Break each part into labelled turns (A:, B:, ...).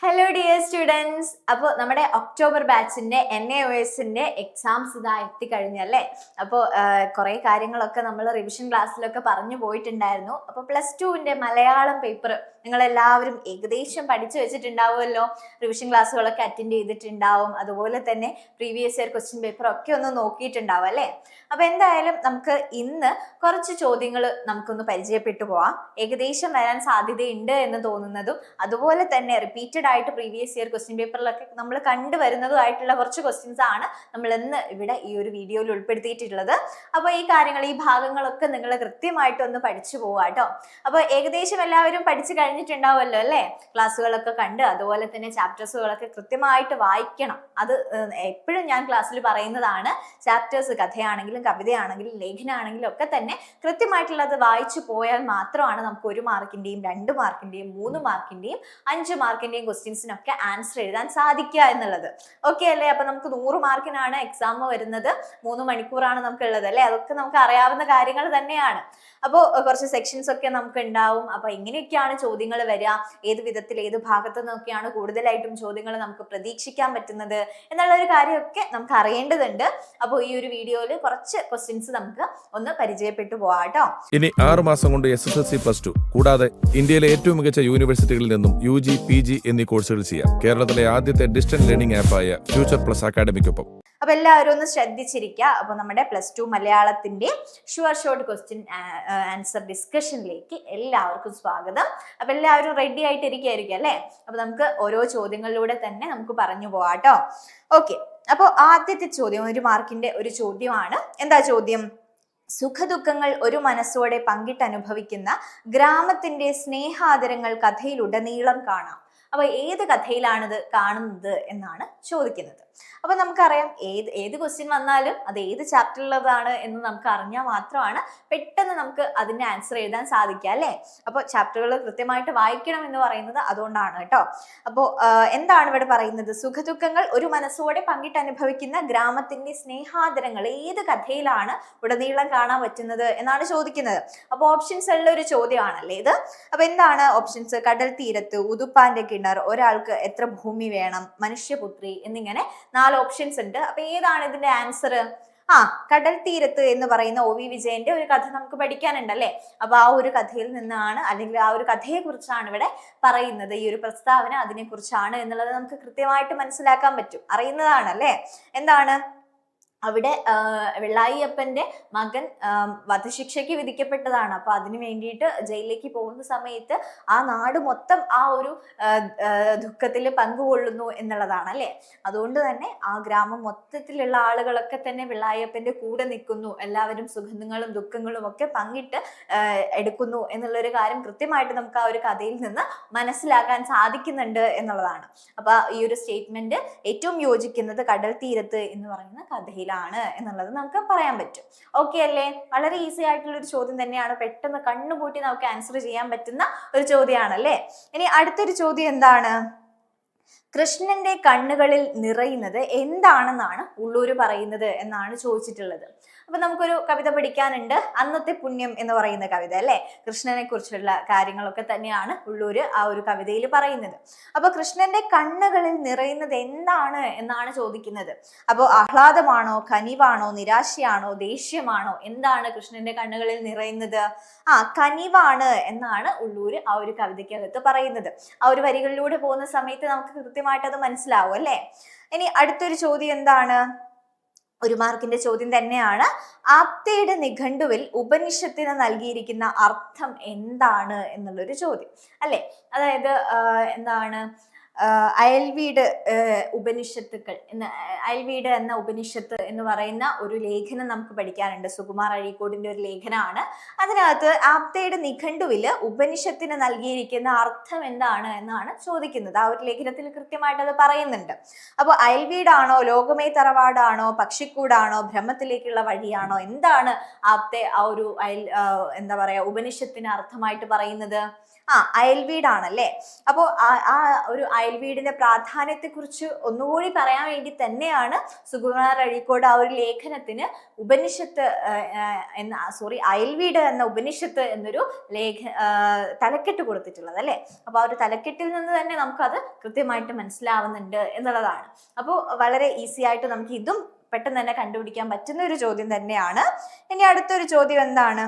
A: Hello dear students. അപ്പോൾ നമ്മുടെ October ബാച്ചിന്റെ NAOSന്റെ എക്സാംസ് ഇതാ എത്തിക്കഴിഞ്ഞല്ലേ. അപ്പോൾ കുറേ കാര്യങ്ങളൊക്കെ നമ്മൾ റിവിഷൻ ക്ലാസ്സിലൊക്കെ പറഞ്ഞു പോയിട്ടുണ്ടായിരുന്നു. അപ്പോൾ +2ന്റെ മലയാളം പേപ്പർ നിങ്ങളെല്ലാവരും ഏകദേശം പഠിച്ചു വെച്ചിട്ടുണ്ടാവുമല്ലോ. റിവിഷൻ ക്ലാസ്സുകളൊക്കെ അറ്റൻഡ് ചെയ്തിട്ടുണ്ടാവും. അതുപോലെ തന്നെ പ്രീവിയസ് ഇയർ ക്വസ്റ്റ്യൻ പേപ്പർ ഒക്കെ ഒന്ന് നോക്കിയിട്ടുണ്ടാവും അല്ലേ. അപ്പോൾ എന്തായാലും നമുക്ക് ഇന്ന് കുറച്ച് ചോദ്യങ്ങൾ നമുക്കൊന്ന് പരിചയപ്പെട്ടു പോവാം. ഏകദേശം വരാൻ സാധ്യതയുണ്ട് എന്ന് തോന്നുന്നതും അതുപോലെ തന്നെ റിപ്പീറ്റഡ് ആയിട്ട് പ്രീവിയസ് ഇയർ ക്വസ്റ്റ്യൻ പേപ്പറിലൊക്കെ നമ്മൾ കണ്ടുവരുന്നതുമായിട്ടുള്ള കുറച്ച് ക്വസ്റ്റ്യൻസ് ആണ് നമ്മൾ ഇന്ന് ഇവിടെ ഈ ഒരു വീഡിയോയിൽ ഉൾപ്പെടുത്തിയിട്ടുള്ളത്. അപ്പോൾ ഈ കാര്യങ്ങൾ ഈ ഭാഗങ്ങളൊക്കെ നിങ്ങൾ കൃത്യമായിട്ട് ഒന്ന് പഠിച്ചു പോവാ കേട്ടോ. അപ്പോൾ ഏകദേശം എല്ലാവരും പഠിച്ചു കഴിഞ്ഞിട്ടുണ്ടാവുമല്ലോ അല്ലേ. ക്ലാസ്സുകളൊക്കെ കണ്ട് അതുപോലെ തന്നെ ചാപ്റ്റേഴ്സുകളൊക്കെ കൃത്യമായിട്ട് വായിക്കണം. അത് എപ്പോഴും ഞാൻ ക്ലാസ്സിൽ പറയുന്നതാണ്. ചാപ്റ്റേഴ്സ് കഥയാണെങ്കിലും കവിതയാണെങ്കിലും ലേഖനമാണെങ്കിലും ഒക്കെ തന്നെ കൃത്യമായിട്ടുള്ളത് വായിച്ചു പോയാൽ മാത്രമാണ് നമുക്ക് 1 മാർക്കിന്റെയും 2 മാർക്കിന്റെയും 3 മാർക്കിന്റെയും 5 മാർക്കിന്റെയും ക്വസ്റ്റ്യൻസിനൊക്കെ ആൻസർ എഴുതാൻ സാധിക്കുക എന്നുള്ളത്. ഓക്കെ അല്ലേ. അപ്പൊ നമുക്ക് 100 മാർക്കിനാണ് എക്സാം വരുന്നത്. 3 മണിക്കൂറാണ് നമുക്ക് ഉള്ളത് അല്ലെ. അതൊക്കെ നമുക്ക് അറിയാവുന്ന കാര്യങ്ങൾ തന്നെയാണ്. അപ്പോൾ കുറച്ച് സെക്ഷൻസ് ഒക്കെ നമുക്ക് ഉണ്ടാവും. അപ്പൊ എങ്ങനെയൊക്കെയാണ് ചോദ്യങ്ങൾ വരിക, ഏത് വിധത്തിൽ ഏത് ഭാഗത്ത് നിന്നൊക്കെയാണ് കൂടുതലായിട്ടും ചോദ്യങ്ങൾ നമുക്ക് പ്രതീക്ഷിക്കാൻ പറ്റുന്നത് എന്നുള്ള ഒരു കാര്യമൊക്കെ നമുക്ക് അറിയേണ്ടതുണ്ട്. അപ്പോൾ ഈ ഒരു വീഡിയോയിൽ കുറച്ച് ക്വസ്റ്റ്യൻസ് നമുക്ക് ഒന്ന് പരിചയപ്പെട്ടു പോവാം കേട്ടോ.
B: ഇനി 6 മാസം കൊണ്ട് SSLC +2 കൂടാതെ ഇന്ത്യയിലെ ഏറ്റവും മികച്ച യൂണിവേഴ്സിറ്റികളിൽ നിന്നും UG PG എന്നീ കോഴ്സുകൾ ചെയ്യാം. കേരളത്തിലെ ആദ്യത്തെ ഡിസ്റ്റൻസ് ലേണിംഗ് ആപ്പായ ഫ്യൂച്ചർ പ്ലസ് അക്കാഡമിക്കൊപ്പം.
A: അപ്പൊ എല്ലാവരും ഒന്ന് ശ്രദ്ധിച്ചിരിക്കുക. അപ്പൊ നമ്മുടെ +2 മലയാളത്തിന്റെ ഷുവർ ഷോർട്ട് ക്വസ്റ്റ്യൻ ആൻസർ ഡിസ്കഷനിലേക്ക് എല്ലാവർക്കും സ്വാഗതം. അപ്പൊ എല്ലാവരും റെഡി ആയിട്ട് ഇരിക്കുകയായിരിക്കും അല്ലെ. അപ്പൊ നമുക്ക് ഓരോ ചോദ്യങ്ങളിലൂടെ തന്നെ നമുക്ക് പറഞ്ഞു പോവാട്ടോ. ഓക്കെ, അപ്പോൾ ആദ്യത്തെ ചോദ്യം 1 മാർക്കിന്റെ ഒരു ചോദ്യമാണ്. എന്താ ചോദ്യം? സുഖദുഃഖങ്ങൾ ഒരു മനസ്സോടെ പങ്കിട്ടനുഭവിക്കുന്ന ഗ്രാമത്തിന്റെ സ്നേഹാദരങ്ങൾ കഥയിലുടനീളം കാണാം. അപ്പൊ ഏത് കഥയിലാണിത് കാണുന്നത് എന്നാണ് ചോദിക്കുന്നത്. അപ്പൊ നമുക്കറിയാം ഏത് ക്വസ്റ്റ്യൻ വന്നാലും അത് ഏത് ചാപ്റ്ററിലുള്ളതാണ് എന്ന് നമുക്ക് അറിഞ്ഞാൽ മാത്രമാണ് പെട്ടെന്ന് നമുക്ക് അതിന്റെ ആൻസർ എഴുതാൻ സാധിക്കുക അല്ലെ. അപ്പോൾ ചാപ്റ്ററുകൾ കൃത്യമായിട്ട് വായിക്കണം എന്ന് പറയുന്നത് അതുകൊണ്ടാണ് കേട്ടോ. അപ്പോൾ എന്താണ് ഇവിടെ പറയുന്നത്? സുഖദുഃഖങ്ങൾ ഒരു മനസ്സോടെ പങ്കിട്ടനുഭവിക്കുന്ന ഗ്രാമത്തിന്റെ സ്നേഹാദരങ്ങൾ ഏത് കഥയിലാണ് ഉടനീളം കാണാൻ പറ്റുന്നത് എന്നാണ് ചോദിക്കുന്നത്. അപ്പോൾ ഓപ്ഷൻസ് ഉള്ള ഒരു ചോദ്യമാണല്ലേ ഇത്. അപ്പൊ എന്താണ് ഓപ്ഷൻസ്? കടൽ തീരത്ത്, ഉതുപ്പാന്റെ കിണർ, ഒരാൾക്ക് എത്ര ഭൂമി വേണം, മനുഷ്യപുത്രി എന്നിങ്ങനെ 4 ഓപ്ഷൻസ് ഉണ്ട്. അപ്പൊ ഏതാണ് ഇതിന്റെ ആൻസർ? കടൽ തീരത്ത് എന്ന് പറയുന്ന OV വിജയന്റെ ഒരു കഥ നമുക്ക് പഠിക്കാനുണ്ടല്ലേ. അപ്പൊ ആ ഒരു കഥയിൽ നിന്നാണ്, അല്ലെങ്കിൽ ആ ഒരു കഥയെ കുറിച്ചാണ് ഇവിടെ പറയുന്നത്. ഈ ഒരു പ്രസ്താവന അതിനെ കുറിച്ചാണ് എന്നുള്ളത് നമുക്ക് കൃത്യമായിട്ട് മനസ്സിലാക്കാൻ പറ്റും, അറിയുന്നതാണ് അല്ലേ. എന്താണ് അവിടെ വെള്ളായിയപ്പന്റെ മകൻ വധശിക്ഷയ്ക്ക് വിധിക്കപ്പെട്ടതാണ്. അപ്പൊ അതിനു വേണ്ടിയിട്ട് ജയിലിലേക്ക് പോകുന്ന സമയത്ത് ആ നാട് മൊത്തം ആ ഒരു ദുഃഖത്തിൽ പങ്കുകൊള്ളുന്നു എന്നുള്ളതാണ് അല്ലെ. അതുകൊണ്ട് തന്നെ ആ ഗ്രാമം മൊത്തത്തിലുള്ള ആളുകളൊക്കെ തന്നെ വെള്ളായിയപ്പന്റെ കൂടെ നിൽക്കുന്നു. എല്ലാവരും സുഖങ്ങളും ദുഃഖങ്ങളും ഒക്കെ പങ്കിട്ട് എടുക്കുന്നു എന്നുള്ളൊരു കാര്യം കൃത്യമായിട്ട് നമുക്ക് ആ ഒരു കഥയിൽ നിന്ന് മനസ്സിലാക്കാൻ സാധിക്കുന്നുണ്ട് എന്നുള്ളതാണ്. അപ്പൊ ഈ ഒരു സ്റ്റേറ്റ്മെന്റ് ഏറ്റവും യോജിക്കുന്നത് കടൽ തീരത്ത് എന്ന് പറയുന്ന കഥയിൽ എന്നുള്ളത് നമുക്ക് പറയാൻ പറ്റും. ഓക്കെ അല്ലേ. വളരെ ഈസി ആയിട്ടുള്ള ഒരു ചോദ്യം തന്നെയാണ്. പെട്ടെന്ന് കണ്ണുപൂട്ടി നമുക്ക് ആൻസർ ചെയ്യാൻ പറ്റുന്ന ഒരു ചോദ്യമാണ് അല്ലേ. ഇനി അടുത്തൊരു ചോദ്യം എന്താണ്? കൃഷ്ണന്റെ കണ്ണുകളിൽ നിറയുന്നത് എന്താണെന്നാണ് ഉള്ളൂര് പറയുന്നത് എന്നാണ് ചോദിച്ചിട്ടുള്ളത്. അപ്പൊ നമുക്കൊരു കവിത പഠിക്കാനുണ്ട്, അന്നത്തെ പുണ്യം എന്ന് പറയുന്ന കവിത അല്ലെ. കൃഷ്ണനെ കുറിച്ചുള്ള കാര്യങ്ങളൊക്കെ തന്നെയാണ് ഉള്ളൂര് ആ ഒരു കവിതയിൽ പറയുന്നത്. അപ്പൊ കൃഷ്ണന്റെ കണ്ണുകളിൽ നിറയുന്നത് എന്താണ് എന്നാണ് ചോദിക്കുന്നത്. അപ്പോൾ ആഹ്ലാദമാണോ, കനിവാണോ, നിരാശയാണോ, ദേഷ്യമാണോ? എന്താണ് കൃഷ്ണന്റെ കണ്ണുകളിൽ നിറയുന്നത്? കനിവാണ് എന്നാണ് ഉള്ളൂര് ആ ഒരു കവിതയ്ക്കകത്ത് പറയുന്നത്. ആ ഒരു വരികളിലൂടെ പോകുന്ന സമയത്ത് നമുക്ക് കൃത്യമായിട്ട് അത് മനസ്സിലാവും അല്ലെ. ഇനി അടുത്തൊരു ചോദ്യം എന്താണ്? 1 മാർക്കിന്റെ ചോദ്യം തന്നെയാണ്. ആപ്തയുടെ നിഘണ്ടുവിൽ ഉപനിഷത്തിന് നൽകിയിരിക്കുന്ന അർത്ഥം എന്താണ് എന്നുള്ളൊരു ചോദ്യം അല്ലെ. അതായത് എന്താണ് അയൽവീട് ഉപനിഷത്തുക്കൾ അയൽവീട് എന്ന ഉപനിഷത്ത് എന്ന് പറയുന്ന ഒരു ലേഖനം നമുക്ക് പഠിക്കാനുണ്ട്. സുകുമാർ അഴീക്കോടിന്റെ ഒരു ലേഖനമാണ്. അതിനകത്ത് ആപ്തയുടെ നിഘണ്ടുവില് ഉപനിഷത്തിന് നൽകിയിരിക്കുന്ന അർത്ഥം എന്താണ് എന്നാണ് ചോദിക്കുന്നത്. ആ ഒരു ലേഖനത്തിൽ കൃത്യമായിട്ട് അത് പറയുന്നുണ്ട്. അപ്പോൾ അയൽവീടാണോ, ലോകമേ തറവാടാണോ, പക്ഷിക്കൂടാണോ, ബ്രഹ്മത്തിലേക്കുള്ള വഴിയാണോ? എന്താണ് ആപ്തെ ആ ഒരു എന്താ പറയാ ഉപനിഷത്തിന് അർത്ഥമായിട്ട് പറയുന്നത്? അയൽവീടാണല്ലേ. അപ്പോൾ ആ ഒരു അയൽവീടിന്റെ പ്രാധാന്യത്തെക്കുറിച്ച് ഒന്നുകൂടി പറയാൻ വേണ്ടി തന്നെയാണ് സുകുമാർ അഴീക്കോട് ആ ഒരു ലേഖനത്തിന് ഉപനിഷത്ത് അയൽവീട് എന്ന ഉപനിഷത്ത് എന്നൊരു തലക്കെട്ട് കൊടുത്തിട്ടുള്ളത് അല്ലെ. അപ്പൊ ആ ഒരു തലക്കെട്ടിൽ നിന്ന് തന്നെ നമുക്കത് കൃത്യമായിട്ട് മനസ്സിലാവുന്നുണ്ട് എന്നുള്ളതാണ്. അപ്പോൾ വളരെ ഈസി ആയിട്ട് നമുക്ക് ഇതും പെട്ടെന്ന് തന്നെ കണ്ടുപിടിക്കാൻ പറ്റുന്ന ഒരു ചോദ്യം തന്നെയാണ്. ഇനി അടുത്തൊരു ചോദ്യം എന്താണ്?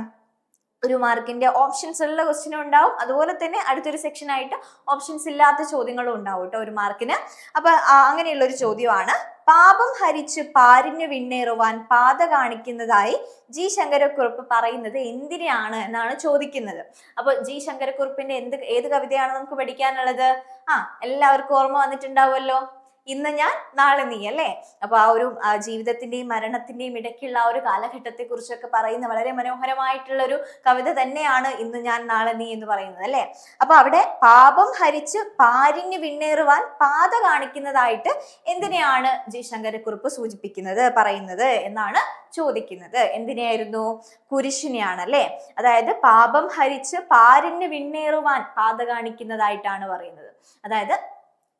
A: ഒരു മാർക്കിന്റെ ഓപ്ഷൻസ് ഉള്ള ക്വസ്റ്റ്യനും ഉണ്ടാവും, അതുപോലെ തന്നെ അടുത്തൊരു സെക്ഷൻ ആയിട്ട് ഓപ്ഷൻസ് ഇല്ലാത്ത ചോദ്യങ്ങളും ഉണ്ടാവും കേട്ടോ ഒരു മാർക്കിന്. അപ്പൊ അങ്ങനെയുള്ള ഒരു ചോദ്യമാണ്, പാപം ഹരിച്ച് പാരിന് വിണ്ണേറുവാൻ പാത കാണിക്കുന്നതായി ജി ശങ്കരക്കുറുപ്പ് പറയുന്നത് എന്തിനെയാണ് എന്നാണ് ചോദിക്കുന്നത്. അപ്പൊ ജി ശങ്കരക്കുറുപ്പിന്റെ ഏത് കവിതയാണ് നമുക്ക് പഠിക്കാനുള്ളത്? എല്ലാവർക്കും ഓർമ്മ വന്നിട്ടുണ്ടാവുമല്ലോ, ഇന്ന് ഞാൻ നാളെ നീ അല്ലേ. അപ്പൊ ആ ഒരു ജീവിതത്തിന്റെയും മരണത്തിന്റെയും ഇടയ്ക്കുള്ള ആ ഒരു കാലഘട്ടത്തെ കുറിച്ചൊക്കെ പറയുന്ന വളരെ മനോഹരമായിട്ടുള്ള ഒരു കവിത തന്നെയാണ് ഇന്ന് ഞാൻ നാളെ നീ എന്ന് പറയുന്നത് അല്ലെ. അപ്പൊ അവിടെ പാപം ഹരിച്ച് പാരിന് വിണ്ണേറുവാൻ പാത കാണിക്കുന്നതായിട്ട് എന്തിനെയാണ് ജി ശങ്കരക്കുറുപ്പ് പറയുന്നത് എന്നാണ് ചോദിക്കുന്നത്. എന്തിനെയായിരുന്നു? കുരിശിനെയാണ് അല്ലെ. അതായത് പാപം ഹരിച്ച് പാരിന് വിണ്ണേറുവാൻ പാത കാണിക്കുന്നതായിട്ടാണ് പറയുന്നത്. അതായത്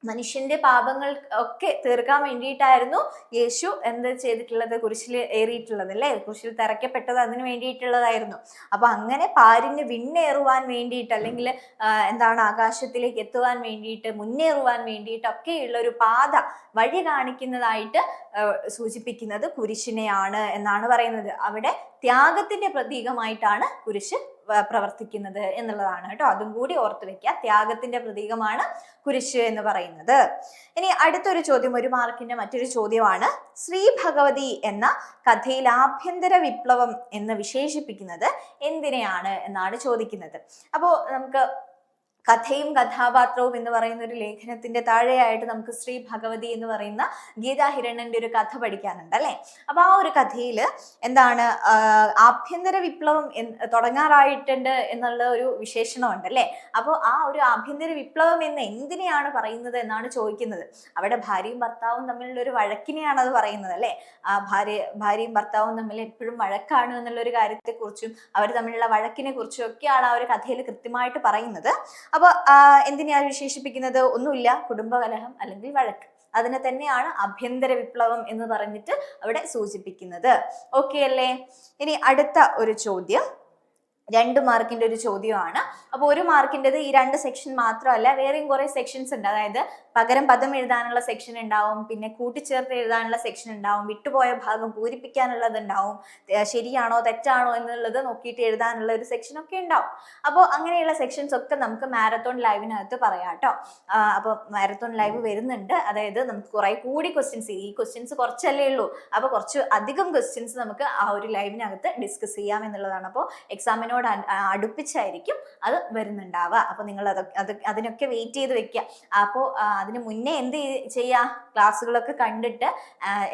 A: മനുഷ്യന്റെ പാപങ്ങൾ ഒക്കെ തീർക്കാൻ വേണ്ടിയിട്ടായിരുന്നു യേശു എന്ത് ചെയ്തിട്ടുള്ളത്? കുരിശിൽ ഏറിയിട്ടുള്ളത് അല്ലെ, കുരിശിൽ തറയ്ക്കപ്പെട്ടത് അതിന് വേണ്ടിയിട്ടുള്ളതായിരുന്നു. അപ്പൊ അങ്ങനെ പാരിന് വിണ്ണേറുവാൻ വേണ്ടിയിട്ട്, അല്ലെങ്കിൽ ആകാശത്തിലേക്ക് എത്തുവാൻ വേണ്ടിയിട്ട്, മുന്നേറുവാൻ വേണ്ടിയിട്ടൊക്കെയുള്ള ഒരു പാത, വഴി കാണിക്കുന്നതായിട്ട് സൂചിപ്പിക്കുന്നത് കുരിശിനെയാണ് എന്നാണ് പറയുന്നത്. അവിടെ ത്യാഗത്തിന്റെ പ്രതീകമായിട്ടാണ് കുരിശ് പ്രവർത്തിക്കുന്നത് എന്നുള്ളതാണ് കേട്ടോ. അതും കൂടി ഓർത്തു വെക്കുക, ത്യാഗത്തിന്റെ പ്രതീകമാണ് കുരിശ് എന്ന് പറയുന്നത്. ഇനി അടുത്തൊരു ചോദ്യം, ഒരു മാർക്കിന്റെ മറ്റൊരു ചോദ്യമാണ്, ശ്രീ ഭഗവതി എന്ന കഥയിൽ ആഭ്യന്തര വിപ്ലവം എന്ന് വിശേഷിപ്പിക്കുന്നത് എന്തിനെയാണ് എന്നാണ് ചോദിക്കുന്നത്. അപ്പോ നമുക്ക് കഥയും കഥാപാത്രവും എന്ന് പറയുന്ന ഒരു ലേഖനത്തിന്റെ താഴെയായിട്ട് നമുക്ക് ശ്രീ ഭഗവതി എന്ന് പറയുന്ന ഗീതാ ഹിരണ്ണന്റെ ഒരു കഥ പഠിക്കാനുണ്ട് അല്ലെ. അപ്പൊ ആ ഒരു കഥയിൽ ആഭ്യന്തര വിപ്ലവം തുടങ്ങാറായിട്ടുണ്ട് എന്നുള്ള ഒരു വിശേഷണമുണ്ട് അല്ലെ. അപ്പോൾ ആ ഒരു ആഭ്യന്തര വിപ്ലവം എന്ന് എന്തിനെയാണ് പറയുന്നത് എന്നാണ് ചോദിക്കുന്നത്. അവിടെ ഭാര്യയും ഭർത്താവും തമ്മിലുള്ള ഒരു വഴക്കിനെയാണ് അത് പറയുന്നത് അല്ലെ. ഭാര്യയും ഭർത്താവും തമ്മിൽ എപ്പോഴും വഴക്കാണ് എന്നുള്ള ഒരു കാര്യത്തെക്കുറിച്ചും അവർ തമ്മിലുള്ള വഴക്കിനെ കുറിച്ചും ഒക്കെയാണ് ആ ഒരു കഥയിൽ കൃത്യമായിട്ട് പറയുന്നത്. അപ്പൊ എന്തിനെയാണ് വിശേഷിപ്പിക്കുന്നത്? ഒന്നുമില്ല, കുടുംബകലഹം അല്ലെങ്കിൽ വഴക്ക്. അതിനെ തന്നെയാണ് ആഭ്യന്തര വിപ്ലവം എന്ന് പറഞ്ഞിട്ട് അവിടെ സൂചിപ്പിക്കുന്നത്. ഓക്കെ അല്ലേ? ഇനി അടുത്ത ഒരു ചോദ്യം 2 മാർക്കിന്റെ ഒരു ചോദ്യമാണ്. അപ്പോൾ 1 മാർക്കിൻ്റെത് ഈ 2 സെക്ഷൻ മാത്രമല്ല, വേറെയും കുറെ സെക്ഷൻസ് ഉണ്ട്. അതായത് പകരം പദം എഴുതാനുള്ള സെക്ഷൻ ഉണ്ടാവും, പിന്നെ കൂട്ടിച്ചേർത്ത് എഴുതാനുള്ള സെക്ഷൻ ഉണ്ടാവും, വിട്ടുപോയ ഭാഗം പൂരിപ്പിക്കാനുള്ളത് ഉണ്ടാവും, ശരിയാണോ തെറ്റാണോ എന്നുള്ളത് നോക്കിയിട്ട് എഴുതാനുള്ള ഒരു സെക്ഷൻ ഒക്കെ ഉണ്ടാവും. അപ്പോൾ അങ്ങനെയുള്ള സെക്ഷൻസ് ഒക്കെ നമുക്ക് മാരത്തോൺ ലൈവിനകത്ത് പറയാം കേട്ടോ. അപ്പോൾ മാരത്തോൺ ലൈവ് വരുന്നുണ്ട്. അതായത് നമുക്ക് കുറെ കൂടി ക്വസ്റ്റ്യൻസ്, ഈ ക്വസ്റ്റ്യൻസ് കുറച്ചല്ലേ ഉള്ളൂ, അപ്പോൾ കുറച്ച് അധികം ക്വസ്റ്റ്യൻസ് നമുക്ക് ആ ഒരു ലൈവിനകത്ത് ഡിസ്കസ് ചെയ്യാം എന്നുള്ളതാണ്. അപ്പോൾ എക്സാമിനോട് അടുപ്പിച്ചായിരിക്കും അത് വരുന്നുണ്ടാവുക. അപ്പോൾ നിങ്ങൾ അതിനൊക്കെ വെയിറ്റ് ചെയ്ത് വെക്കുക. അപ്പോൾ അതിന് മുന്നേ എന്ത് ചെയ്യുക? ക്ലാസ്സുകളൊക്കെ കണ്ടിട്ട്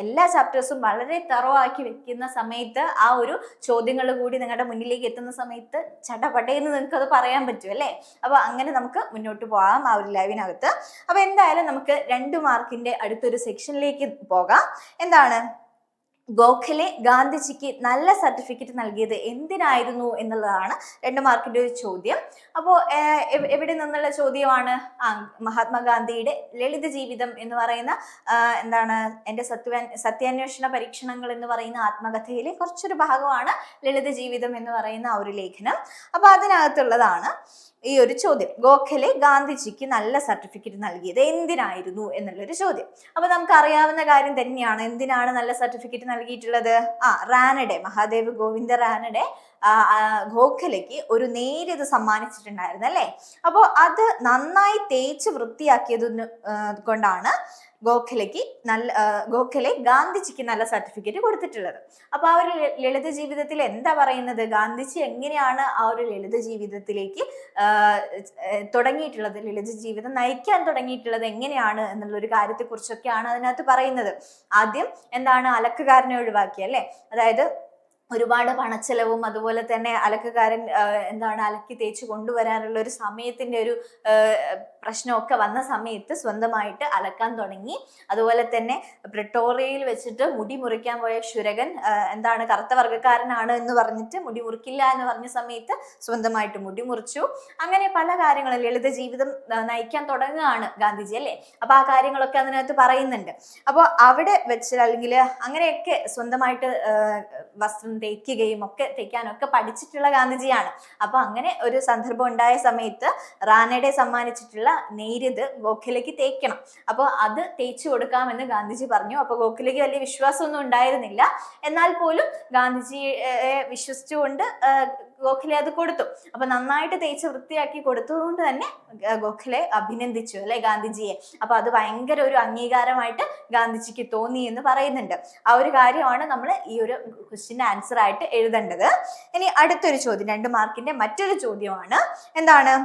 A: എല്ലാ ചാപ്റ്റേഴ്സും വളരെ തറവാക്കി വെക്കുന്ന സമയത്ത് ആ ഒരു ചോദ്യങ്ങൾ കൂടി നിങ്ങളുടെ മുന്നിലേക്ക് എത്തുന്ന സമയത്ത് ചടപടയെന്ന് നിങ്ങൾക്ക് അത് പറയാൻ പറ്റും അല്ലേ. അപ്പോൾ അങ്ങനെ നമുക്ക് മുന്നോട്ട് പോകാം ആ ഒരു ലൈവിനകത്ത്. അപ്പോൾ എന്തായാലും നമുക്ക് 2 മാർക്കിന്റെ അടുത്തൊരു സെക്ഷനിലേക്ക് പോകാം. എന്താണ്? ഗോഖലെ ഗാന്ധിജിക്ക് നല്ല സർട്ടിഫിക്കറ്റ് നൽകിയത് എന്തിനായിരുന്നു എന്നുള്ളതാണ് 2 മാർക്കിന്റെ ഒരു ചോദ്യം. അപ്പോൾ എവിടെ നിന്നുള്ള ചോദ്യമാണ്? മഹാത്മാഗാന്ധിയുടെ ലളിത ജീവിതം എന്ന് പറയുന്ന എൻ്റെ സത്യാന്വേഷണ പരീക്ഷണങ്ങൾ എന്ന് പറയുന്ന ആത്മകഥയിലെ കുറച്ചൊരു ഭാഗമാണ് ലളിത ജീവിതം എന്ന് പറയുന്ന ആ ഒരു ലേഖനം. അപ്പൊ അതിനകത്തുള്ളതാണ് ഈ ഒരു ചോദ്യം. ഗോഖലെ ഗാന്ധിജിക്ക് നല്ല സർട്ടിഫിക്കറ്റ് നൽകിയത് എന്തിനായിരുന്നു എന്നുള്ളൊരു ചോദ്യം. അപ്പൊ നമുക്ക് അറിയാവുന്ന കാര്യം തന്നെയാണ്. എന്തിനാണ് നല്ല സർട്ടിഫിക്കറ്റ് നൽകിയിട്ടുള്ളത്? റാനഡെ, മഹാദേവ് ഗോവിന്ദ റാനഡെ ഗോഖലെക്ക് ഒരു നേരിയത് സമ്മാനിച്ചിട്ടുണ്ടായിരുന്നു അല്ലെ. അപ്പോൾ അത് നന്നായി തേച്ച് വൃത്തിയാക്കിയത് കൊണ്ടാണ് ഗോഖലെ ഗാന്ധിജിക്ക് നല്ല സർട്ടിഫിക്കറ്റ് കൊടുത്തിട്ടുള്ളത്. അപ്പൊ ആ ഒരു ലളിത ജീവിതത്തിൽ എന്താ പറയുന്നത്? ഗാന്ധിജി എങ്ങനെയാണ് ആ ഒരു ലളിത ജീവിതത്തിലേക്ക് തുടങ്ങിയിട്ടുള്ളത്, ലളിത ജീവിതം നയിക്കാൻ തുടങ്ങിയിട്ടുള്ളത് എങ്ങനെയാണ് എന്നുള്ള ഒരു കാര്യത്തെ കുറിച്ചൊക്കെയാണ് അതിനകത്ത് പറയുന്നത്. ആദ്യം അലക്കുകാരനെ ഒഴിവാക്കി അല്ലെ. അതായത് ഒരുപാട് പണച്ചെലവും അതുപോലെ തന്നെ അലക്കുകാരൻ എന്താണ് അലക്കി തേച്ച് കൊണ്ടുവരാനുള്ള ഒരു സമയത്തിന്റെ ഒരു പ്രശ്നമൊക്കെ വന്ന സമയത്ത് സ്വന്തമായിട്ട് അലക്കാൻ തുടങ്ങി. അതുപോലെ തന്നെ പ്രിട്ടോറിയയിൽ വെച്ചിട്ട് മുടി മുറിക്കാൻ പോയ ക്ഷുരകൻ എന്താണ് കറുത്ത വർഗ്ഗക്കാരനാണ് എന്ന് പറഞ്ഞിട്ട് മുടി മുറിക്കില്ല എന്ന് പറഞ്ഞ സമയത്ത് സ്വന്തമായിട്ട് മുടി മുറിച്ചു. അങ്ങനെ പല കാര്യങ്ങളും ലളിത ജീവിതം നയിക്കാൻ തുടങ്ങുകയാണ് ഗാന്ധിജി അല്ലേ. അപ്പൊ ആ കാര്യങ്ങളൊക്കെ അതിനകത്ത് പറയുന്നുണ്ട്. അപ്പോൾ അവിടെ വെച്ച് അല്ലെങ്കിൽ അങ്ങനെയൊക്കെ സ്വന്തമായിട്ട് വസ്ത്രം തേക്കുകയും ഒക്കെ തേക്കാനൊക്കെ പഠിച്ചിട്ടുള്ള ഗാന്ധിജിയാണ്. അപ്പൊ അങ്ങനെ ഒരു സന്ദർഭം ഉണ്ടായ സമയത്ത് റാനയുടെ സമ്മാനിച്ചിട്ടുള്ള നെയ്ത് ഗോഖലെക്ക് തേക്കണം. അപ്പോൾ അത് തേച്ചു കൊടുക്കാമെന്ന് ഗാന്ധിജി പറഞ്ഞു. അപ്പൊ ഗോഖലെക്ക് വലിയ വിശ്വാസമൊന്നും ഉണ്ടായിരുന്നില്ല. എന്നാൽ പോലും ഗാന്ധിജിയെ വിശ്വസിച്ചുകൊണ്ട് ഗോഖലെ അത് കൊടുത്തു. അപ്പൊ നന്നായിട്ട് തേച്ച് വൃത്തിയാക്കി കൊടുത്തതുകൊണ്ട് തന്നെ ഗോഖലെ അഭിനന്ദിച്ചു അല്ലെ ഗാന്ധിജിയെ. അപ്പൊ അത് ഭയങ്കര ഒരു അംഗീകാരമായിട്ട് ഗാന്ധിജിക്ക് തോന്നി എന്ന് പറയുന്നുണ്ട്. ആ ഒരു കാര്യമാണ് നമ്മൾ ഈ ഒരു ക്വസ്റ്റ്യൻ ആൻസർ ആയിട്ട് എഴുതേണ്ടത്. ഇനി അടുത്തൊരു ചോദ്യം, 2 മാർക്കിന്റെ മറ്റൊരു ചോദ്യമാണ്. എന്താണ്?